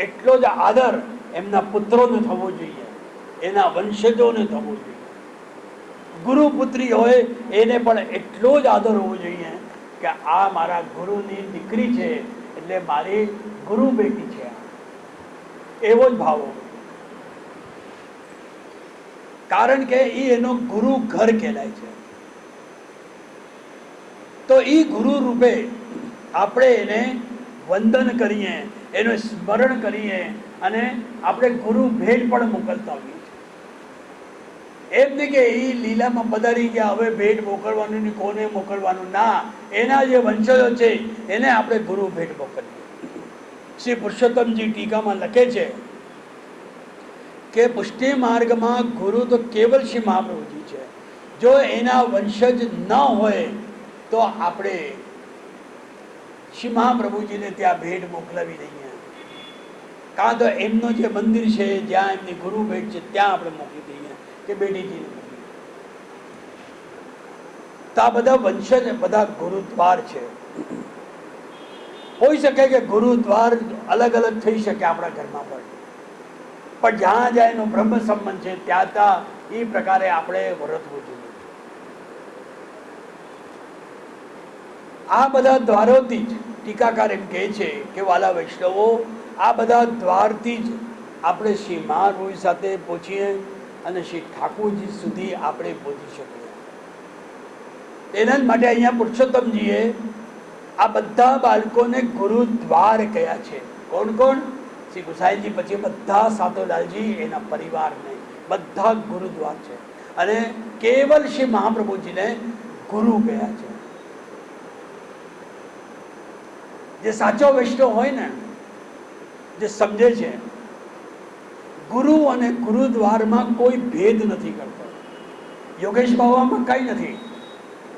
એટલો જ આદર એમના પુત્રોને થવો જોઈએ, એના વંશજોને થવો જોઈએ. ગુરુ પુત્રી હોય એને પણ એટલો જ આદર હોવો જોઈએ કે આ મારા ગુરુની દીકરી છે, એટલે મારી ગુરુ બેટી છે, એવો જ ભાવ. કારણ કે એ એનો ગુરુ ઘર કહેલાય છે. તો એ ગુરુ રૂપે આપણે એને વંદન કરીએ, એનું સ્મરણ કરીએ અને આપણે ગુરુ ભેટ પણ મોકલતા હોઈએ છીએ. એમ નહીં કે એ લીલામાં પધારી ગયા હવે ભેટ મોકલવાનું નહીં, કોને મોકલવાનું ના, એના જે વંશજો છે એને આપણે ગુરુ ભેટ મોકલીએ. શ્રી પુરુષોત્તમજી ટીકામાં લખે છે કે પુષ્ટિ માર્ગમાં ગુરુ તો કેવલ શ્રી મહાપ્રભુજી છે. જો એના વંશજ ન હોય તો આપણે શ્રી મહાપ્રભુજીને ત્યાં ભેટ મોકલાવી દઈએ, કાં તો એમનો જે મંદિર છે જ્યાં એમની ગુરુ ભેટ છે ત્યાં આપણે મોકલી દઈએ કે બેટીજીને મોકલી. તો આ બધા વંશજ બધા ગુરુદ્વાર છે. હોઈ શકે કે ગુરુદ્વાર અલગ અલગ થઈ શકે આપણા ઘરમાં પણ જ્યાં જ્યાં એનો બ્રહ્મ સંબંધ છે ત્યાં ત્યાં એ પ્રકારે આપણે વર્તવું જોઈએ. આ બધા દ્વારોથી જ ટીકાકાર એમ કહે છે કે વાલા વૈષ્ણવો, આ બધા દ્વારથી જ આપણે શ્રી મહાપ્રભુ સાથે પહોંચીએ અને શ્રી ઠાકોરજી સુધી આપણે પહોંચી શકીએ. એના જ માટે અહીંયા પુરુષોત્તમજીએ આ બધા બાળકોને ગુરુદ્વાર કહ્યા છે. કોણ કોણ? શ્રી ગુસાઈજી પછી બધા સાતોલાલજી, એના પરિવારને બધા ગુરુદ્વાર છે. અને કેવલ શ્રી મહાપ્રભુજીને ગુરુ કહ્યા છે. જે સાચો વૈષ્ણવ હોય ને, જે સમજે છે, ગુરુ અને ગુરુદ્વારમાં કોઈ ભેદ નથી કરતો. યોગેશ બાવામાં કઈ નથી,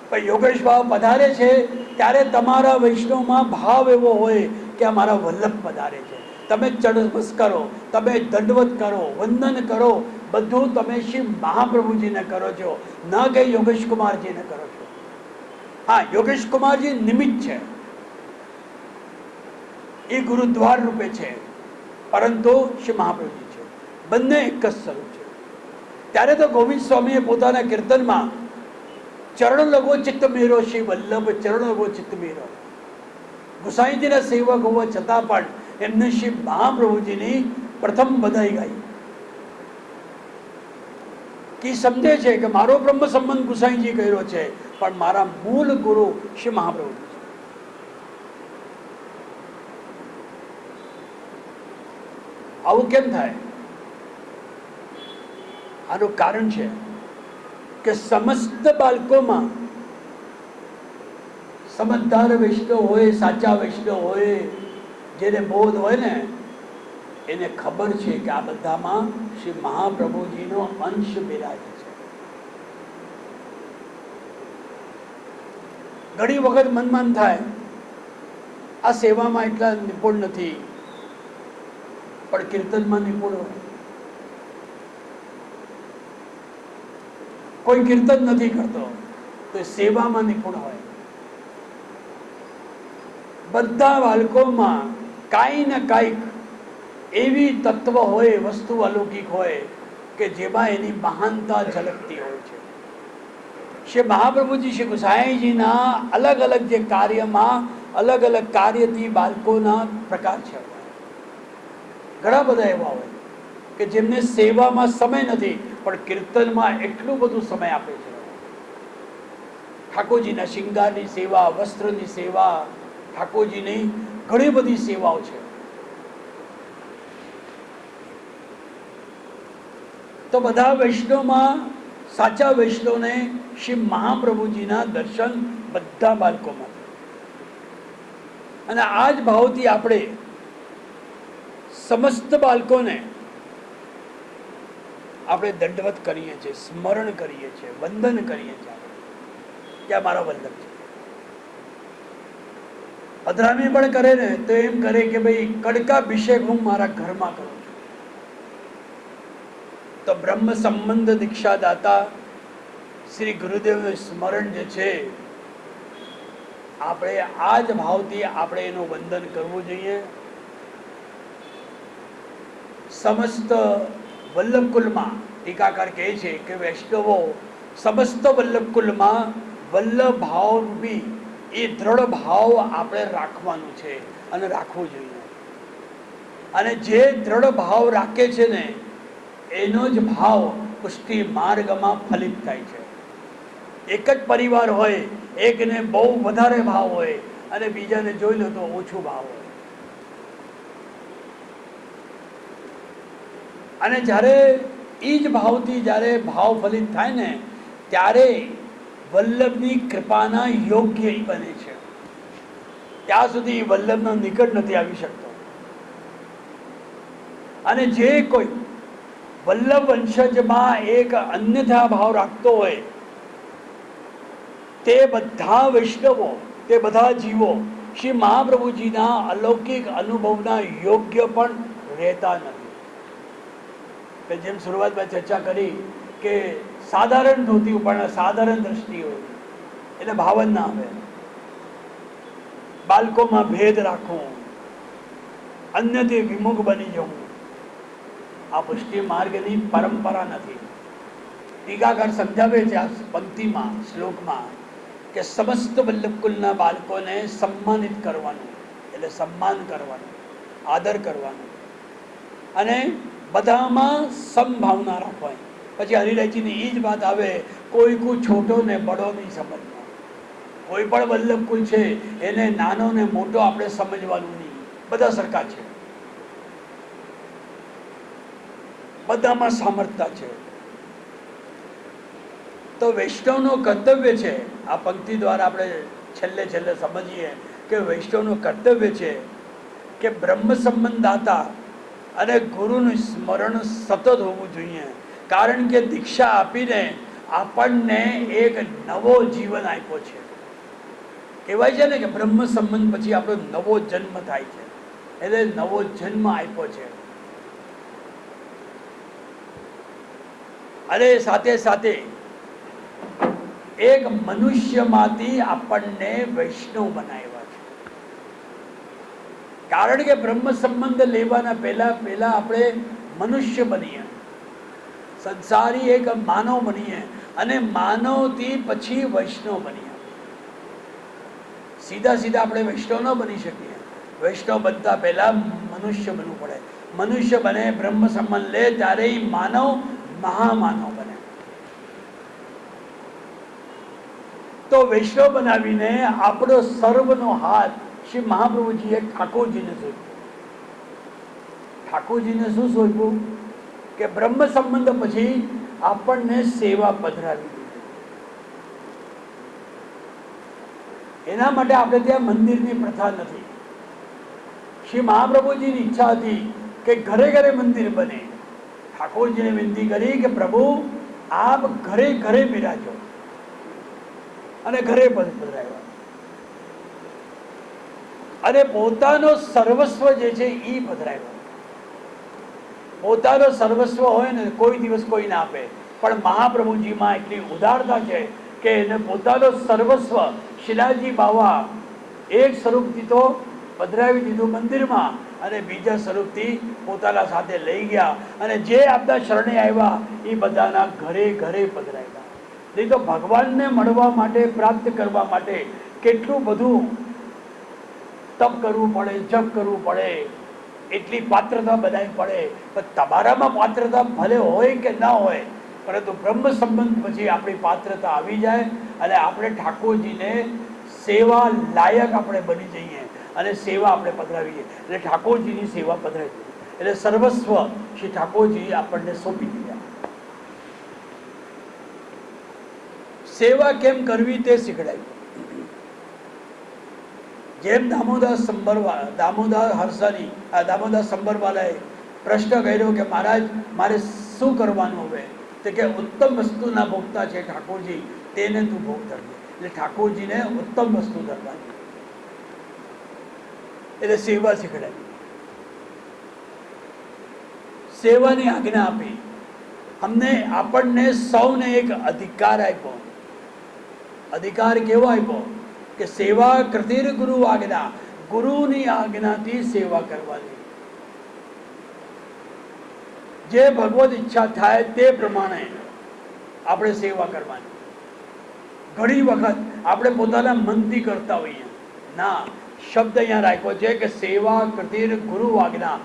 પણ યોગેશ બાવા પધારે છે ત્યારે તમારા વૈષ્ણવમાં ભાવ એવો હોય કે અમારા વલ્લભ પધારે છે. તમે ચડબસ કરો, તમે દંડવત કરો, વંદન કરો, બધું તમે શ્રી મહાપ્રભુજીને કરો છો, ન કે યોગેશ કુમારજીને કરો છો. હા, યોગેશ કુમારજી નિમિત્ત છે, એ ગુરુદ્વાર રૂપે છે, પરંતુ શ્રી મહાપ્રભુજી છે. બંને એક જ સ્વરૂપ છે. ત્યારે તો ગોવિંદ સ્વામીએ પોતાના કીર્તનમાં ચરણ લગો ચિત્ત મેરો શ્રી વલ્લભ, ચરણ લગો ચિત્ત મેરો. ગુસાઈજીના સેવક હોવા છતાં પણ એમને શ્રી મહાપ્રભુજીની પ્રથમ બધાઈ ગાઈ. કે સમજે છે કે મારો બ્રહ્મ સંબંધ ગુસાઈજી કર્યો છે, પણ મારા મૂળ ગુરુ શ્રી મહાપ્રભુજી છે. આવું કેમ થાય? આનું કારણ છે કે સમસ્ત બાળકોમાં સમજદાર વૈષ્ણવ હોય, સાચા વૈષ્ણવ હોય, જેને બોધ હોય ને, એને ખબર છે કે આ બધામાં શ્રી મહાપ્રભુજીનો અંશ બિરાજે છે. ઘણી વખત મનમાં થાય આ સેવામાં એટલા નિપુણ નથી, પણ કીર્તનમાં નિપુણ હોય. કોઈ કીર્તન નથી કરતો તો સેવામાં નિપુણ હોય. બધા બાળકોમાં કાંઈ ને કાંઈક એવી તત્વ હોય, વસ્તુ અલૌકિક હોય કે જેમાં એની મહાનતા ઝલકતી હોય છે. શ્રી મહાપ્રભુજી શ્રી ગુસાઈજીના અલગ અલગ જે કાર્યમાં અલગ અલગ કાર્યથી બાળકોના પ્રકાર છે. ઘણા બધા એવા હોય કે જેમને સેવામાં સમય નથી, પણ કીર્તનમાં એટલું બધું સમય આપે છે. ઠાકોરજીના શિંગારની સેવા, વસ્ત્રની સેવા, ઠાકોરજીની ઘણી બધી સેવાઓ છે. તો બધા વૈષ્ણવમાં સાચા વૈષ્ણવને શ્રી મહાપ્રભુજીના દર્શન બધા બાળકોમાં. અને આ જ ભાવથી આપણે સમસ્ત બાળકોને આપણે દંડવત કરીએ છીએ, સ્મરણ કરીએ છીએ, વંદન કરીએ છીએ કે અમારા વલ્લભ છે. પધરામણી પણ કરે ને તો એમ કરે કે ભાઈ કડકાભિષેક હું મારા ઘરમાં કરું છું. તો બ્રહ્મ સંબંધ દીક્ષા દાતા શ્રી ગુરુદેવનું સ્મરણ જે છે, આપણે આ જ ભાવથી આપણે એનું વંદન કરવું જોઈએ. સમસ્ત વલ્લભકુલમાં ટીકાકાર કહે છે કે વૈષ્ણવો સમસ્ત વલ્લભકુલમાં વલ્લભ ભાવરૂપી એ દ્રઢ ભાવ આપણે રાખવાનું છે અને રાખવું જોઈએ. અને જે દ્રઢ ભાવ રાખે છે ને એનો જ ભાવ પુષ્ટિ માર્ગમાં ફલિત થાય છે. એક જ પરિવાર હોય, એકને બહુ વધારે ભાવ હોય અને બીજાને જોઈ લો તો ઓછું ભાવ હોય. અને જ્યારે એ જ ભાવથી જ્યારે ભાવ ફલિત થાય ને ત્યારે વલ્લભની કૃપાના યોગ્ય બને છે. ત્યાં સુધી વલ્લભના નિકટ નથી આવી શકતો. અને જે કોઈ વલ્લભ વંશજમાં એક અન્યથા ભાવ રાખતો હોય તે બધા વૈષ્ણવો, તે બધા જીવો શ્રી મહાપ્રભુજીના અલૌકિક અનુભવના યોગ્ય પણ રહેતા નથી. કે જેમ શરૂઆતમાં ચર્ચા કરી કે સાધારણ ધોતી પણ સાધારણ દ્રષ્ટિ હોય એટલે ભાવ જ ના આવે. બાળકોમાં ભેદ રાખવો, અન્યથી વિમુખ બની જવું, આ પુષ્ટિ માર્ગની પરંપરા નથી. ટીકાકાર સમજાવે છે આ પંક્તિમાં, શ્લોકમાં કે સમસ્ત વલ્લભકુલના બાળકોને સન્માનિત કરવાનું એટલે સન્માન કરવાનું, આદર કરવાનું અને બધામાં સમભાવના રાખવાની. પછી હરિરાયજીની એ જ વાત આવે, કોઈ કો છોટો ને બડો નહીં સમજવાનો. કોઈ પણ વલ્લભકુલ છે એને નાનો ને મોટો આપણે સમજવાનું નહીં, બધા સરખા છે, બધામાં સામર્થ્ય છે. તો વૈષ્ણવનું કર્તવ્ય છે, આ પંક્તિ દ્વારા આપણે છેલ્લે સમજીએ કે વૈષ્ણવનું કર્તવ્ય છે કે બ્રહ્મ સંબંધાતા અને ગુરુનું સ્મરણ સતત હોવું જોઈએ. કારણ કે દીક્ષા આપીને આપણને એક નવો જીવન આપ્યો છે. કહેવાય છે ને કે બ્રહ્મ સંબંધ પછી આપણો નવો જન્મ થાય છે, એટલે નવો જન્મ આપ્યો છે. અને સાથે સાથે એક મનુષ્યમાંથી આપણને વૈષ્ણવ બનાવ્યા છે. કારણ કે બ્રહ્મ સંબંધ લેવાના પહેલા આપણે મનુષ્ય બનીએ, સંસારી એક માનવ બનીએ અને માનવથી પછી વૈષ્ણવ બનીએ. સીધા આપણે વૈષ્ણવ ન બની શકીએ. વૈષ્ણવ બનતા પહેલા મનુષ્ય બનવું પડે. મનુષ્ય બને, બ્રહ્મ સંબંધ લે ત્યારે માનવ મહામાનવ બને. તો વૈષ્ણવ બનાવીને આપણો સર્વનો હાથ શ્રી મહાપ્રભુજીએ ઠાકોરજીને સોંપ્યો. ઠાકોરજીને શું સોંપ્યું કે બ્રહ્મ સંબંધ પછી આપણને સેવા પધરાવી દીધી. એના માટે આપણે ત્યાં મંદિરની પ્રથા નથી. શ્રી મહાપ્રભુજીની ઈચ્છા હતી કે ઘરે ઘરે મંદિર બને. ઠાકોરજીને વિનંતી કરી કે પ્રભુ આપ ઘરે ઘરે બિરાજો, અને ઘરે પધરાવ્યા. અને પોતાનો સર્વસ્વ જે છે એ પધરાવ્યો. પોતાનો સર્વસ્વ હોય ને કોઈ દિવસ કોઈ ના આપે, પણ મહાપ્રભુજીમાં એટલી ઉદારતા છે કે એને પોતાનો સર્વસ્વ શિલાજી બાવા એક સ્વરૂપથી તો પધરાવી દીધું મંદિરમાં, અને બીજા સ્વરૂપથી પોતાના સાથે લઈ ગયા. અને જે આપણા શરણે આવ્યા એ બધાના ઘરે ઘરે પધરાવ્યા. નહીં તો ભગવાનને મળવા માટે, પ્રાપ્ત કરવા માટે કેટલું બધું તપ કરવું પડે, જપ કરવું પડે, એટલી પાત્રતા બનાવવી પડે. પણ તમારામાં પાત્રતા ભલે હોય કે ના હોય, પરંતુ બ્રહ્મ સંબંધ પછી આપણી પાત્રતા આવી જાય અને આપણે ઠાકોરજીને સેવા લાયક આપણે બની જઈએ અને સેવા આપણે પધરાવીએ. એટલે ઠાકોરજીની સેવા પધરાવી દઈએ એટલે સર્વસ્વ શ્રી ઠાકોરજી આપણને સોંપી દીધા. સેવા કેમ કરવી તે શીખડાયું. જેમ દામોદાસ સંબરવાલાએ પ્રશ્ન કર્યો કે મહારાજ મારે શું કરવાનું હવે, તો કે ઉત્તમ વસ્તુના ભોગતા છે ઠાકોરજી, તેને તું ભોગ ધરજે. એટલે ઠાકોરજીને ઉત્તમ વસ્તુ ધરવાની. એટલે સેવા શીખડાવી, સેવાની આજ્ઞા આપી. આપણને સૌને એક અધિકાર આપ્યો. અધિકાર કેવો આપ્યો કે સેવા કૃતિર ગુરુ આજ્ઞા, ગુરુની આજ્ઞાથી સેવા કરવાની. જે ભગવત ઈચ્છા થાય તે પ્રમાણે આપણે સેવા કરવાની. ઘણી વખત આપણે પોતાના મનથી કરતા હોઈએ, ના, શબ્દ અહીંયા રાખ્યો છે કે સેવા કૃતિર ગુરુ આજ્ઞા.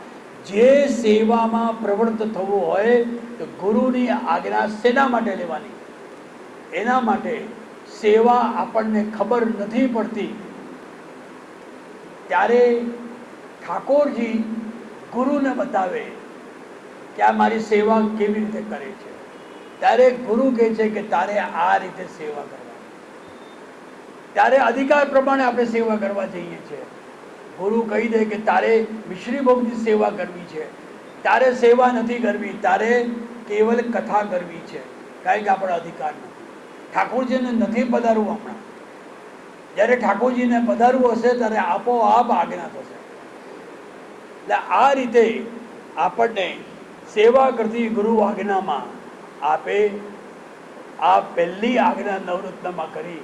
જે સેવામાં પ્રવૃત્ત થવું હોય તો ગુરુની આજ્ઞા શેના માટે લેવાની? એના માટે સેવા આપણને ખબર નથી પડતી ત્યારે ઠાકોરજી ગુરુને બતાવે કે આ મારી સેવા કેવી રીતે કરે છે. ત્યારે ગુરુ કહે છે કે તારે આ રીતે સેવા કરવાની. ત્યારે અધિકાર પ્રમાણે આપણે સેવા કરવા જઈએ છીએ. ગુરુ કહી દે કે તારે મિશ્રી ભોગની સેવા કરવી છે, તારે સેવા નથી કરવી, તારે કેવલ કથા કરવી છે, કારણ કે આપણો અધિકાર નથી. ઠાકોરજીને નથી પધારવું હમણાં. જ્યારે ઠાકોરજીને પધારવું હશે ત્યારે આપોઆપ આજ્ઞા થશે. એટલે આ રીતે આપણને સેવા કરતી ગુરુ આજ્ઞામાં આપે આ પહેલી આજ્ઞા નવરત્નમાં કરી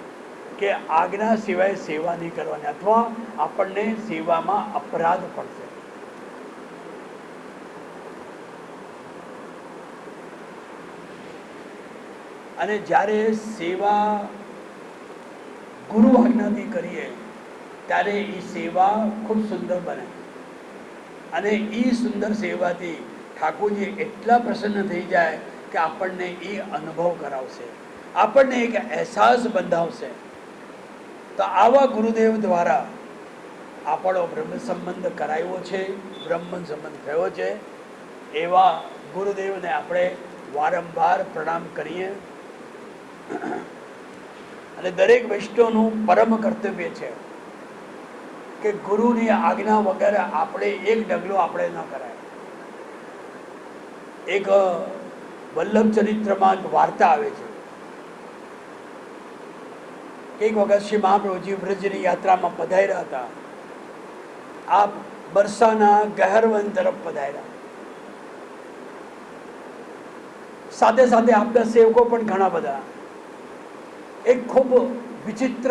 કે આજ્ઞા સિવાય સેવા નહીં કરવાની, અથવા આપણને સેવામાં અપરાધ પડશે. અને જ્યારે સેવા ગુરુ આજ્ઞાથી કરીએ ત્યારે એ સેવા ખૂબ સુંદર બને. અને એ સુંદર સેવાથી ઠાકોરજી એટલા પ્રસન્ન થઈ જાય કે આપણને એ અનુભવ કરાવશે, આપણને એક અહેસાસ બંધાવશે. તો આવા ગુરુદેવ દ્વારા આપણો બ્રહ્મ સંબંધ કરાયો છે, બ્રહ્મ સંબંધ થયો છે. એવા ગુરુદેવને આપણે વારંવાર પ્રણામ કરીએ. અને દરેક વૈષ્ણવનું પરમ કર્તવ્ય છે કે ગુરુની આજ્ઞા વગર આપણે એક ડગલો આપણે ન કરાય. એક વલ્લભ ચરિત્રમાં વાર્તા આવે છે. એક વખત શ્રી મહાપ્રભુજી વ્રજની યાત્રામાં પધાર્યા હતા. આ બરસાના ગહેરવન તરફ પધાર્યા. સાથે સાથે આપણા સેવકો પણ ઘણા બધા. એક ખૂબ વિચિત્ર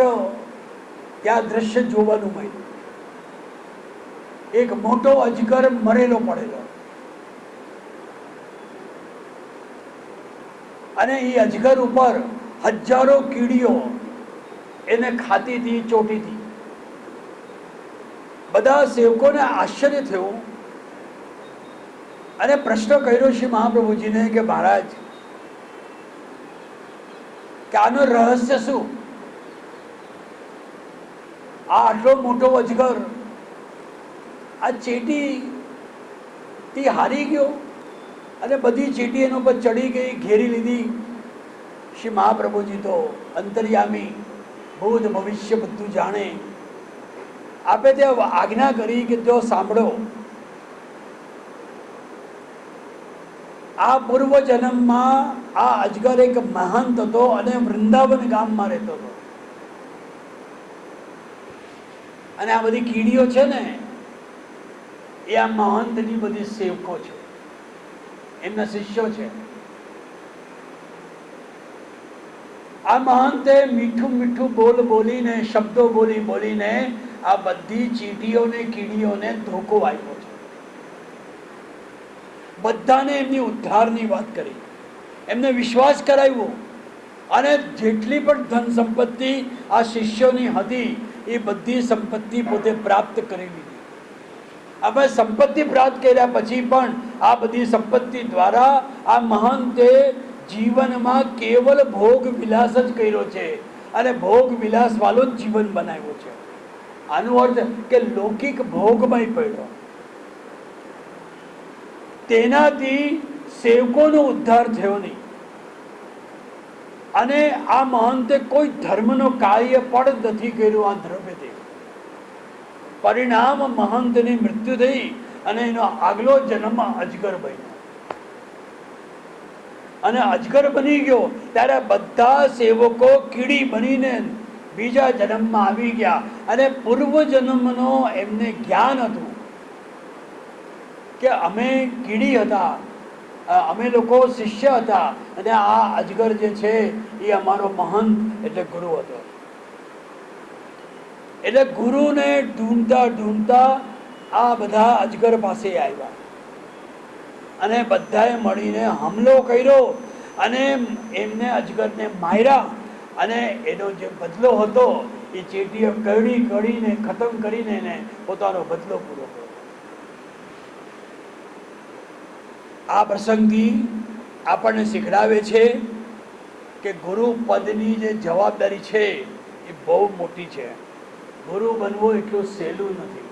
ત્યાં દ્રશ્ય જોવાનું મળ્યું. એક મોટો અજગર મરેલો પડેલો, અને એ અજગર ઉપર હજારો કીડીઓ એને ખાતી હતી, ચોટી હતી. બધા સેવકોને આશ્ચર્ય થયું અને પ્રશ્ન કર્યો શ્રી મહાપ્રભુજીને કે મહારાજ, કે આનું રહસ્ય શું? આ આટલો મોટો અજગર આ ચેટી થી હારી ગયો અને બધી ચેટી એના પર ચડી ગઈ, ઘેરી લીધી. શ્રી મહાપ્રભુજી તો અંતર્યામી, ભૂત ભવિષ્ય બધું જાણે. આપે ત્યાં આજ્ઞા કરી કે જો સાંભળો, આ પૂર્વ જન્મમાં આ અજગર એક મહંત હતો અને વૃંદાવન ગામમાં રહેતો હતો. અને આ બધી કીડીઓ છે ને એ આ મહંતની બધી સેવકો છે, એમના શિષ્યો છે. આ મહંતે મીઠું મીઠું બોલીને, શબ્દો બોલીને આ બધી ચીટીઓને, કીડીઓને ધોકો આપ્યો છે. બધાને એમની ઉદ્ધારની વાત કરી, એમને વિશ્વાસ કરાવ્યો, અને જેટલી પણ ધન સંપત્તિ આ શિષ્યોની હતી એ બધી સંપત્તિ પોતે પ્રાપ્ત કરી લીધી. હવે સંપત્તિ પ્રાપ્ત કર્યા પછી પણ આ બધી સંપત્તિ દ્વારા આ મહંતે જીવનમાં કેવલ ભોગ વિલાસ જ કર્યો છે, અને ભોગ વિલાસ વાળો જ જીવન બનાવ્યો છે. આનો અર્થ કે લૌકિક ભોગમય પડ્યો. તેનાથી સેવકોનો ઉદ્ધાર થયો નહીં. અને આ મહંતે કોઈ ધર્મનો કાર્ય પણ નથી કર્યું. આ દ્રવ્યથી પરિણામ મહંતની મૃત્યુ થઈ અને એનો આગલો જન્મ અજગર બન્યો. અને અજગર બની ગયો ત્યારે બધા સેવકો કીડી બનીને બીજા જન્મમાં આવી ગયા અને પૂર્વ જન્મનો એમને જ્ઞાન હતું કે અમે કીડી હતા, અમે લોકો શિષ્ય હતા અને આ અજગર જે છે એ અમારો મહંત એટલે ગુરુ હતો. એટલે ગુરુને ઢૂંઢતા ઢૂંઢતા આ બધા અજગર પાસે આવ્યા અને બધાએ મળીને હુમલો કર્યો અને એમને અજગરને માર્યા અને એનો જે બદલો હતો એ ચેટીઓ કરડી કરીને ખતમ કરીને એને પોતાનો બદલો પૂરો કર્યો. આ પ્રસંગથી આપણને શીખડાવે છે કે ગુરુ પદની જે જવાબદારી છે એ બહુ મોટી છે. ગુરુ બનવું એટલું સહેલું નથી.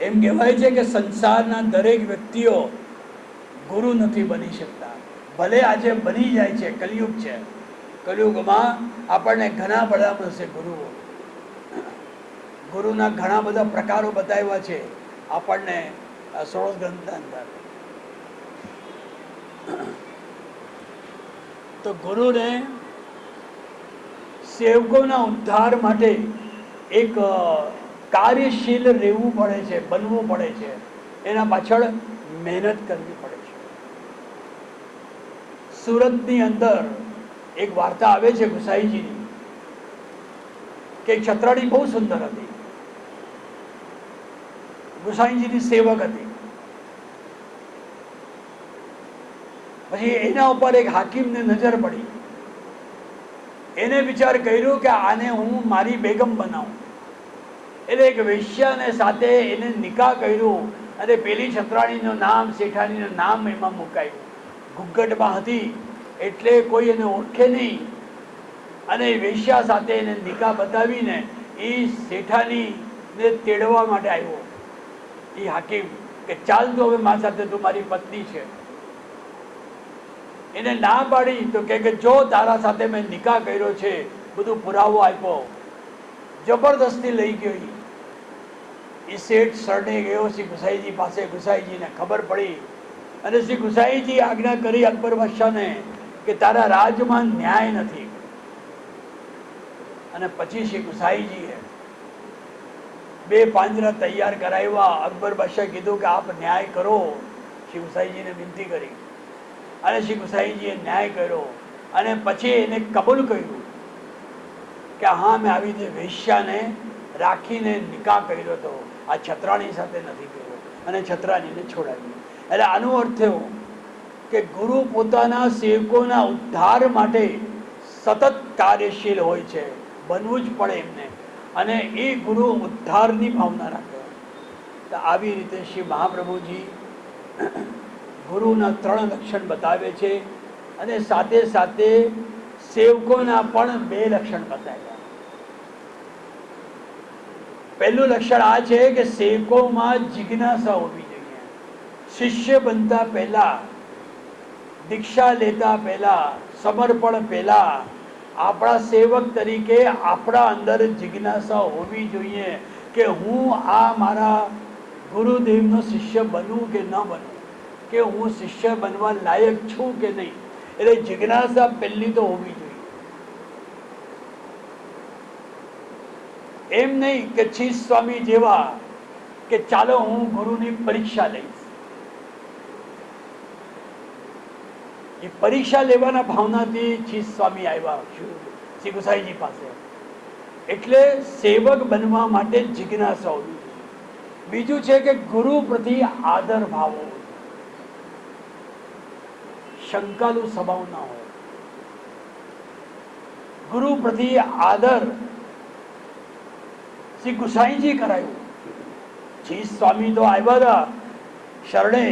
એમ કહેવાય છે કે સંસારના દરેક વ્યક્તિઓ ગુરુ નથી બની શકતા. ભલે આજે બની જાય છે, કલયુગ છે, કલયુગમાં આપણને ઘણા બધા મળશે ગુરુઓ. ગુરુના ઘણા બધા પ્રકારો બતાવ્યા છે આપણને ષોડશ ગ્રંથના અંદર. તો ગુરુને સેવકોના ઉદ્ધાર માટે એક કાર્યશીલ રહેવું પડે છે, બનવું પડે છે, એના પાછળ મહેનત કરવી પડે છે. સુરતની અંદર એક વાર્તા આવે છે ગુસાઈજીની કે એક છત્રાણી બહુ સુંદર હતી, ગુસાઈજીની સેવક હતી. પછી એના ઉપર એક હાકીમને નજર પડી. એને વિચાર કર્યો કે આને હું મારી બેગમ બનાવું. એટલે એક વેશ્યાને સાથે એને નિકાહ કર્યું અને પેલી છત્રાણીનું નામ, શેઠાણીનું નામ એમાં મુકાયું. ઘૂંઘટમાં હતી એટલે કોઈ એને ઓળખે નહીં અને વેશ્યા સાથે એને નિકાહ બતાવીને એ શેઠાણીને તેડવા માટે આવ્યો એ હાકીમ કે ચાલ તો હવે મારી સાથે તું મારી પત્ની છે. એને ના પાડી તો કે જો તારા સાથે મેં નિકાહ કર્યો છે, બધું પુરાવો આપ્યો, જબરદસ્તી લઈ ગયો. એ શેઠ શરણે ગયો શ્રી ગુસાઈજી પાસે. ગુસાઈજીને ખબર પડી અને શ્રી ગુસાઈજી આજ્ઞા કરી અકબર બાદશાહને કે તારા રાજમાં ન્યાય નથી. અને પછી શ્રી ગુસાઈજીએ 2 પાંજરા તૈયાર કરાવ્યા. અકબર બાદશાહ કીધું કે આપ ન્યાય કરો, શ્રી ગુસાઈજીને વિનંતી કરી અને શ્રી ગુસાઈજીએ ન્યાય કર્યો અને પછી એને કબૂલ કર્યું કે હા મેં આવી રીતે વેશ્યાને રાખીને નિકાહ કર્યો હતો, આ છત્રાણી સાથે નથી કર્યો, અને છત્રાણીને છોડાવી. એટલે આનો અર્થ થયો કે ગુરુ પોતાના સેવકોના ઉદ્ધાર માટે સતત કાર્યશીલ હોય છે, બનવું જ પડે એમને, અને એ ગુરુ ઉદ્ધારની ભાવના રાખે. તો આવી રીતે શ્રી મહાપ્રભુજી ગુરુના 3 લક્ષણ બતાવે છે અને સાથે સાથે સેવકોના પણ 2 લક્ષણ બતાવ્યા. પહેલું લક્ષણ આ છે કે સેવકોમાં જિજ્ઞાસા હોવી જોઈએ. શિષ્ય બનતા પહેલા, દીક્ષા લેતા પહેલા, સમર્પણ પહેલા આપણા સેવક તરીકે આપણા અંદર જિજ્ઞાસા હોવી જોઈએ કે હું આ મારા ગુરુદેવનો શિષ્ય બનવું કે ન બનવું, કે હું શિષ્ય બનવા લાયક છું કે નહીં. એટલે જિજ્ઞાસા પહેલી તો હોવી જોઈએ. એમ નહીં કે છીસ સ્વામી જેવા કે ચાલો હું ગુરુની પરીક્ષા લઈશ. એ પરીક્ષા લેવાના ભાવનાથી છીસ સ્વામી આવ્યા શ્રી ગુસાઈજી પાસે. એટલે સેવક બનવા માટે જિજ્ઞાસા હોવી જોઈએ. બીજું છે કે ગુરુ પ્રત્યે આદર ભાવ હોવો જોઈએ. શંકાલુ સ્વભાવ ના હોય. ગુરુ પ્રત્યે આદર શ્રી ગુસાઈજી કરાયું. છીસ સ્વામી તો આવ્યા હતા શરણે,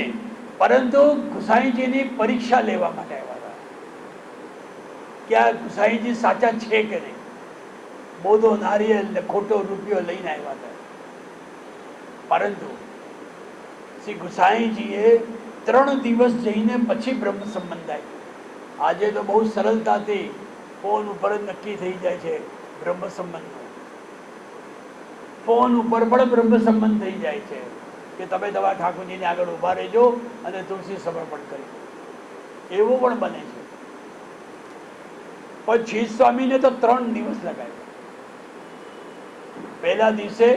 પરંતુ ગુસાઈજીની પરીક્ષા લેવા માટે આવ્યા હતા કે આ ગુસાઈજી સાચા છે કે નહીં. બોધો નારિયેલ ને ખોટો રૂપિયો લઈને આવ્યા હતા. પરંતુ શ્રી ગુસાઈજીએ 3 દિવસ જઈને પછી બ્રહ્મ સંબંધ આવ્યો. આજે તો બહુ સરળતાથી ફોન ઉપર જ નક્કી થઈ જાય છે બ્રહ્મ સંબંધનો. ફોન ઉપર પણ બ્રહ્મ સંબંધ થઈ જાય છે કે તમે તમારા ઠાકોરજીને આગળ ઊભા રહેજો અને તુલસી સમર્પણ કરી. એવું પણ બને છે. પણ જીત સ્વામીને તો 3 દિવસ લગાવ્યા. પહેલા દિવસે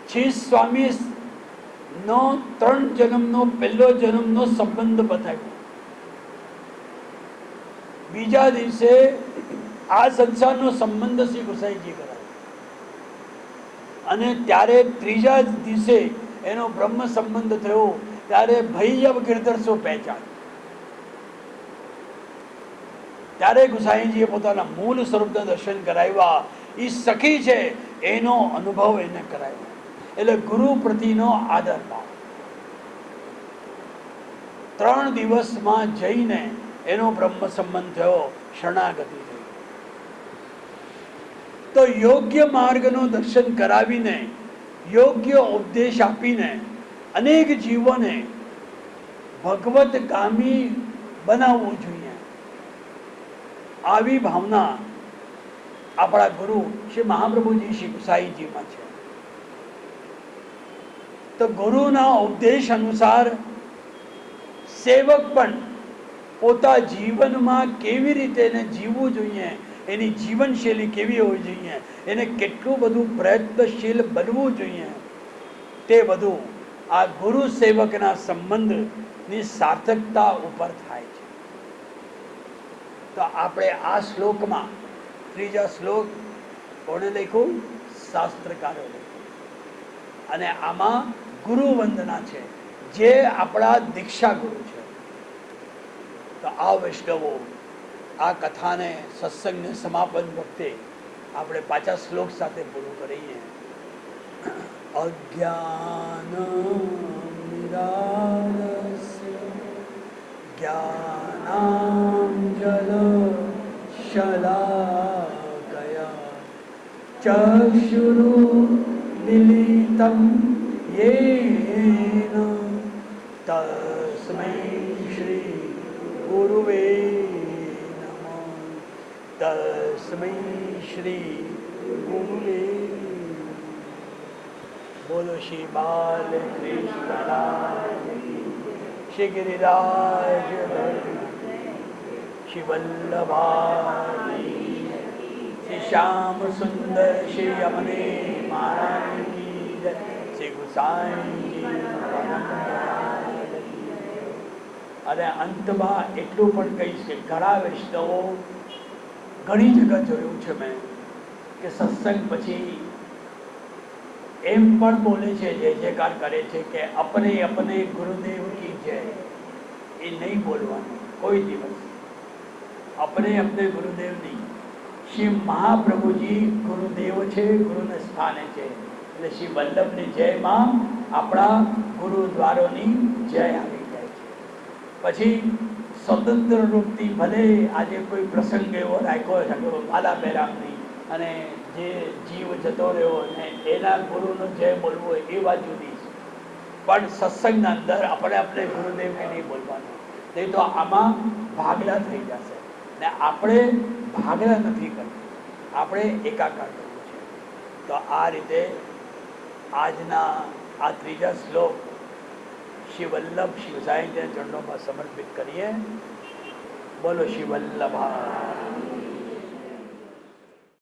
જીત સ્વામી નો 3 જન્મનો પહેલો જન્મનો સંબંધ બતાવ્યો. બીજા દિવસે આ સંસારનો સંબંધ શ્રી ગુસાઈજી કરાવ્યો અને ત્યારે ત્રીજા દિવસે એનો બ્રહ્મ સંબંધ થયો. ત્યારે ભૈયવ ગિરધરસો પહેચાન. ત્યારે ગુસાઈજીએ પોતાના મૂળ સ્વરૂપના દર્શન કરાવ્યા. એ સખી છે એનો અનુભવ એને કરાવ્યો. એટલે ગુરુ પ્રતિનો આદર ભાવ 3 દિવસમાં જઈને એનો બ્રહ્મ સંબંધ થયો, શરણાગતિ થઈ. તો યોગ્ય માર્ગનો દર્શન કરાવીને, યોગ્ય ઉપદેશ આપીને અનેક જીવોને ભગવતગામી બનાવવું જોઈએ. આવી ભાવના આપણા ગુરુ શ્રી મહાપ્રભુજી શ્રી ગુસાઈજીમાં છે. તો ગુરુના ઉપદેશ અનુસાર સેવક પણ પોતા જીવનમાં કેવી રીતે એને જીવવું જોઈએ, એની જીવનશૈલી કેવી હોવી જોઈએ, એને કેટલું બધું પ્રયત્નશીલ બનવું જોઈએ, તે બધું આ ગુરુ સેવકના સંબંધની સાર્થકતા ઉપર થાય છે. તો આપણે આ શ્લોકમાં, ત્રીજા શ્લોક કોણે લખ્યું? શાસ્ત્રકારો લખ્યું. અને આમાં ગુરુ વંદના છે, જે આપણા દીક્ષા ગુરુ છે. તો આ વૈષ્ણવો આ કથાને, સત્સંગને સમાપન વખતે આપણે પાછા શ્લોક સાથે પૂરું કરીએ. અજ્ઞાન નિરાલસ્ય જ્ઞાનાંજલ શલાકયા ચક્ષુરુન્મિલિતં યેન તસ્મૈ શ્રી ગુરુવે નમઃ. તસ્મૈ શ્રી ગુરુવે. બોલો શ્રી બાલકૃષ્ણ, શ્રી ગિરિરાજ, શ્રી વલ્લભાઈ, શ્રી શ્યામ સુંદર, શ્રી અમને મહારાજ કી જય. શ્રી ગુસાઈજી. અને અંતમાં એટલું પણ કહીશ કે ઘણા વૈષ્ણવો ઘણી જગ્યા જોયું છે મેં કે સત્સંગ પછી એમ પણ બોલે છે, જય જયકાર કરે છે કે અપને અપને ગુરુદેવ કી જય. એ નહીં બોલવાનું કોઈ દિવસ. અપને અપને ગુરુદેવ નહીં. શ્રી મહાપ્રભુજી ગુરુદેવ છે, ગુરુને સ્થાને છે. એટલે શ્રી વલ્લભની જયમાં આપણા ગુરુદ્વારોની જય આવી જાય છે. પછી સ્વતંત્ર રૂપથી ભલે આજે કોઈ પ્રસંગ એવો રાખ્યો માલા પહેરામની અને જે જીવ જતો રહ્યો ને એના ગુરુનો જય બોલવો એ વાત જુદી છે. પણ સત્સંગના અંદર આપણે ગુરુદેવને નહીં બોલવાનું, નહીં તો આમાં ભાગલા થઈ જશે. ને આપણે ભાગલા નથી કરવું, આપણે એકાકાર કરવું છે. તો આ રીતે આજના આ ત્રીજા શ્લોક શ્રી વલ્લભ શિવસાઈના ચરણોમાં સમર્પિત કરીએ. બોલો શ્રી વલ્લભા.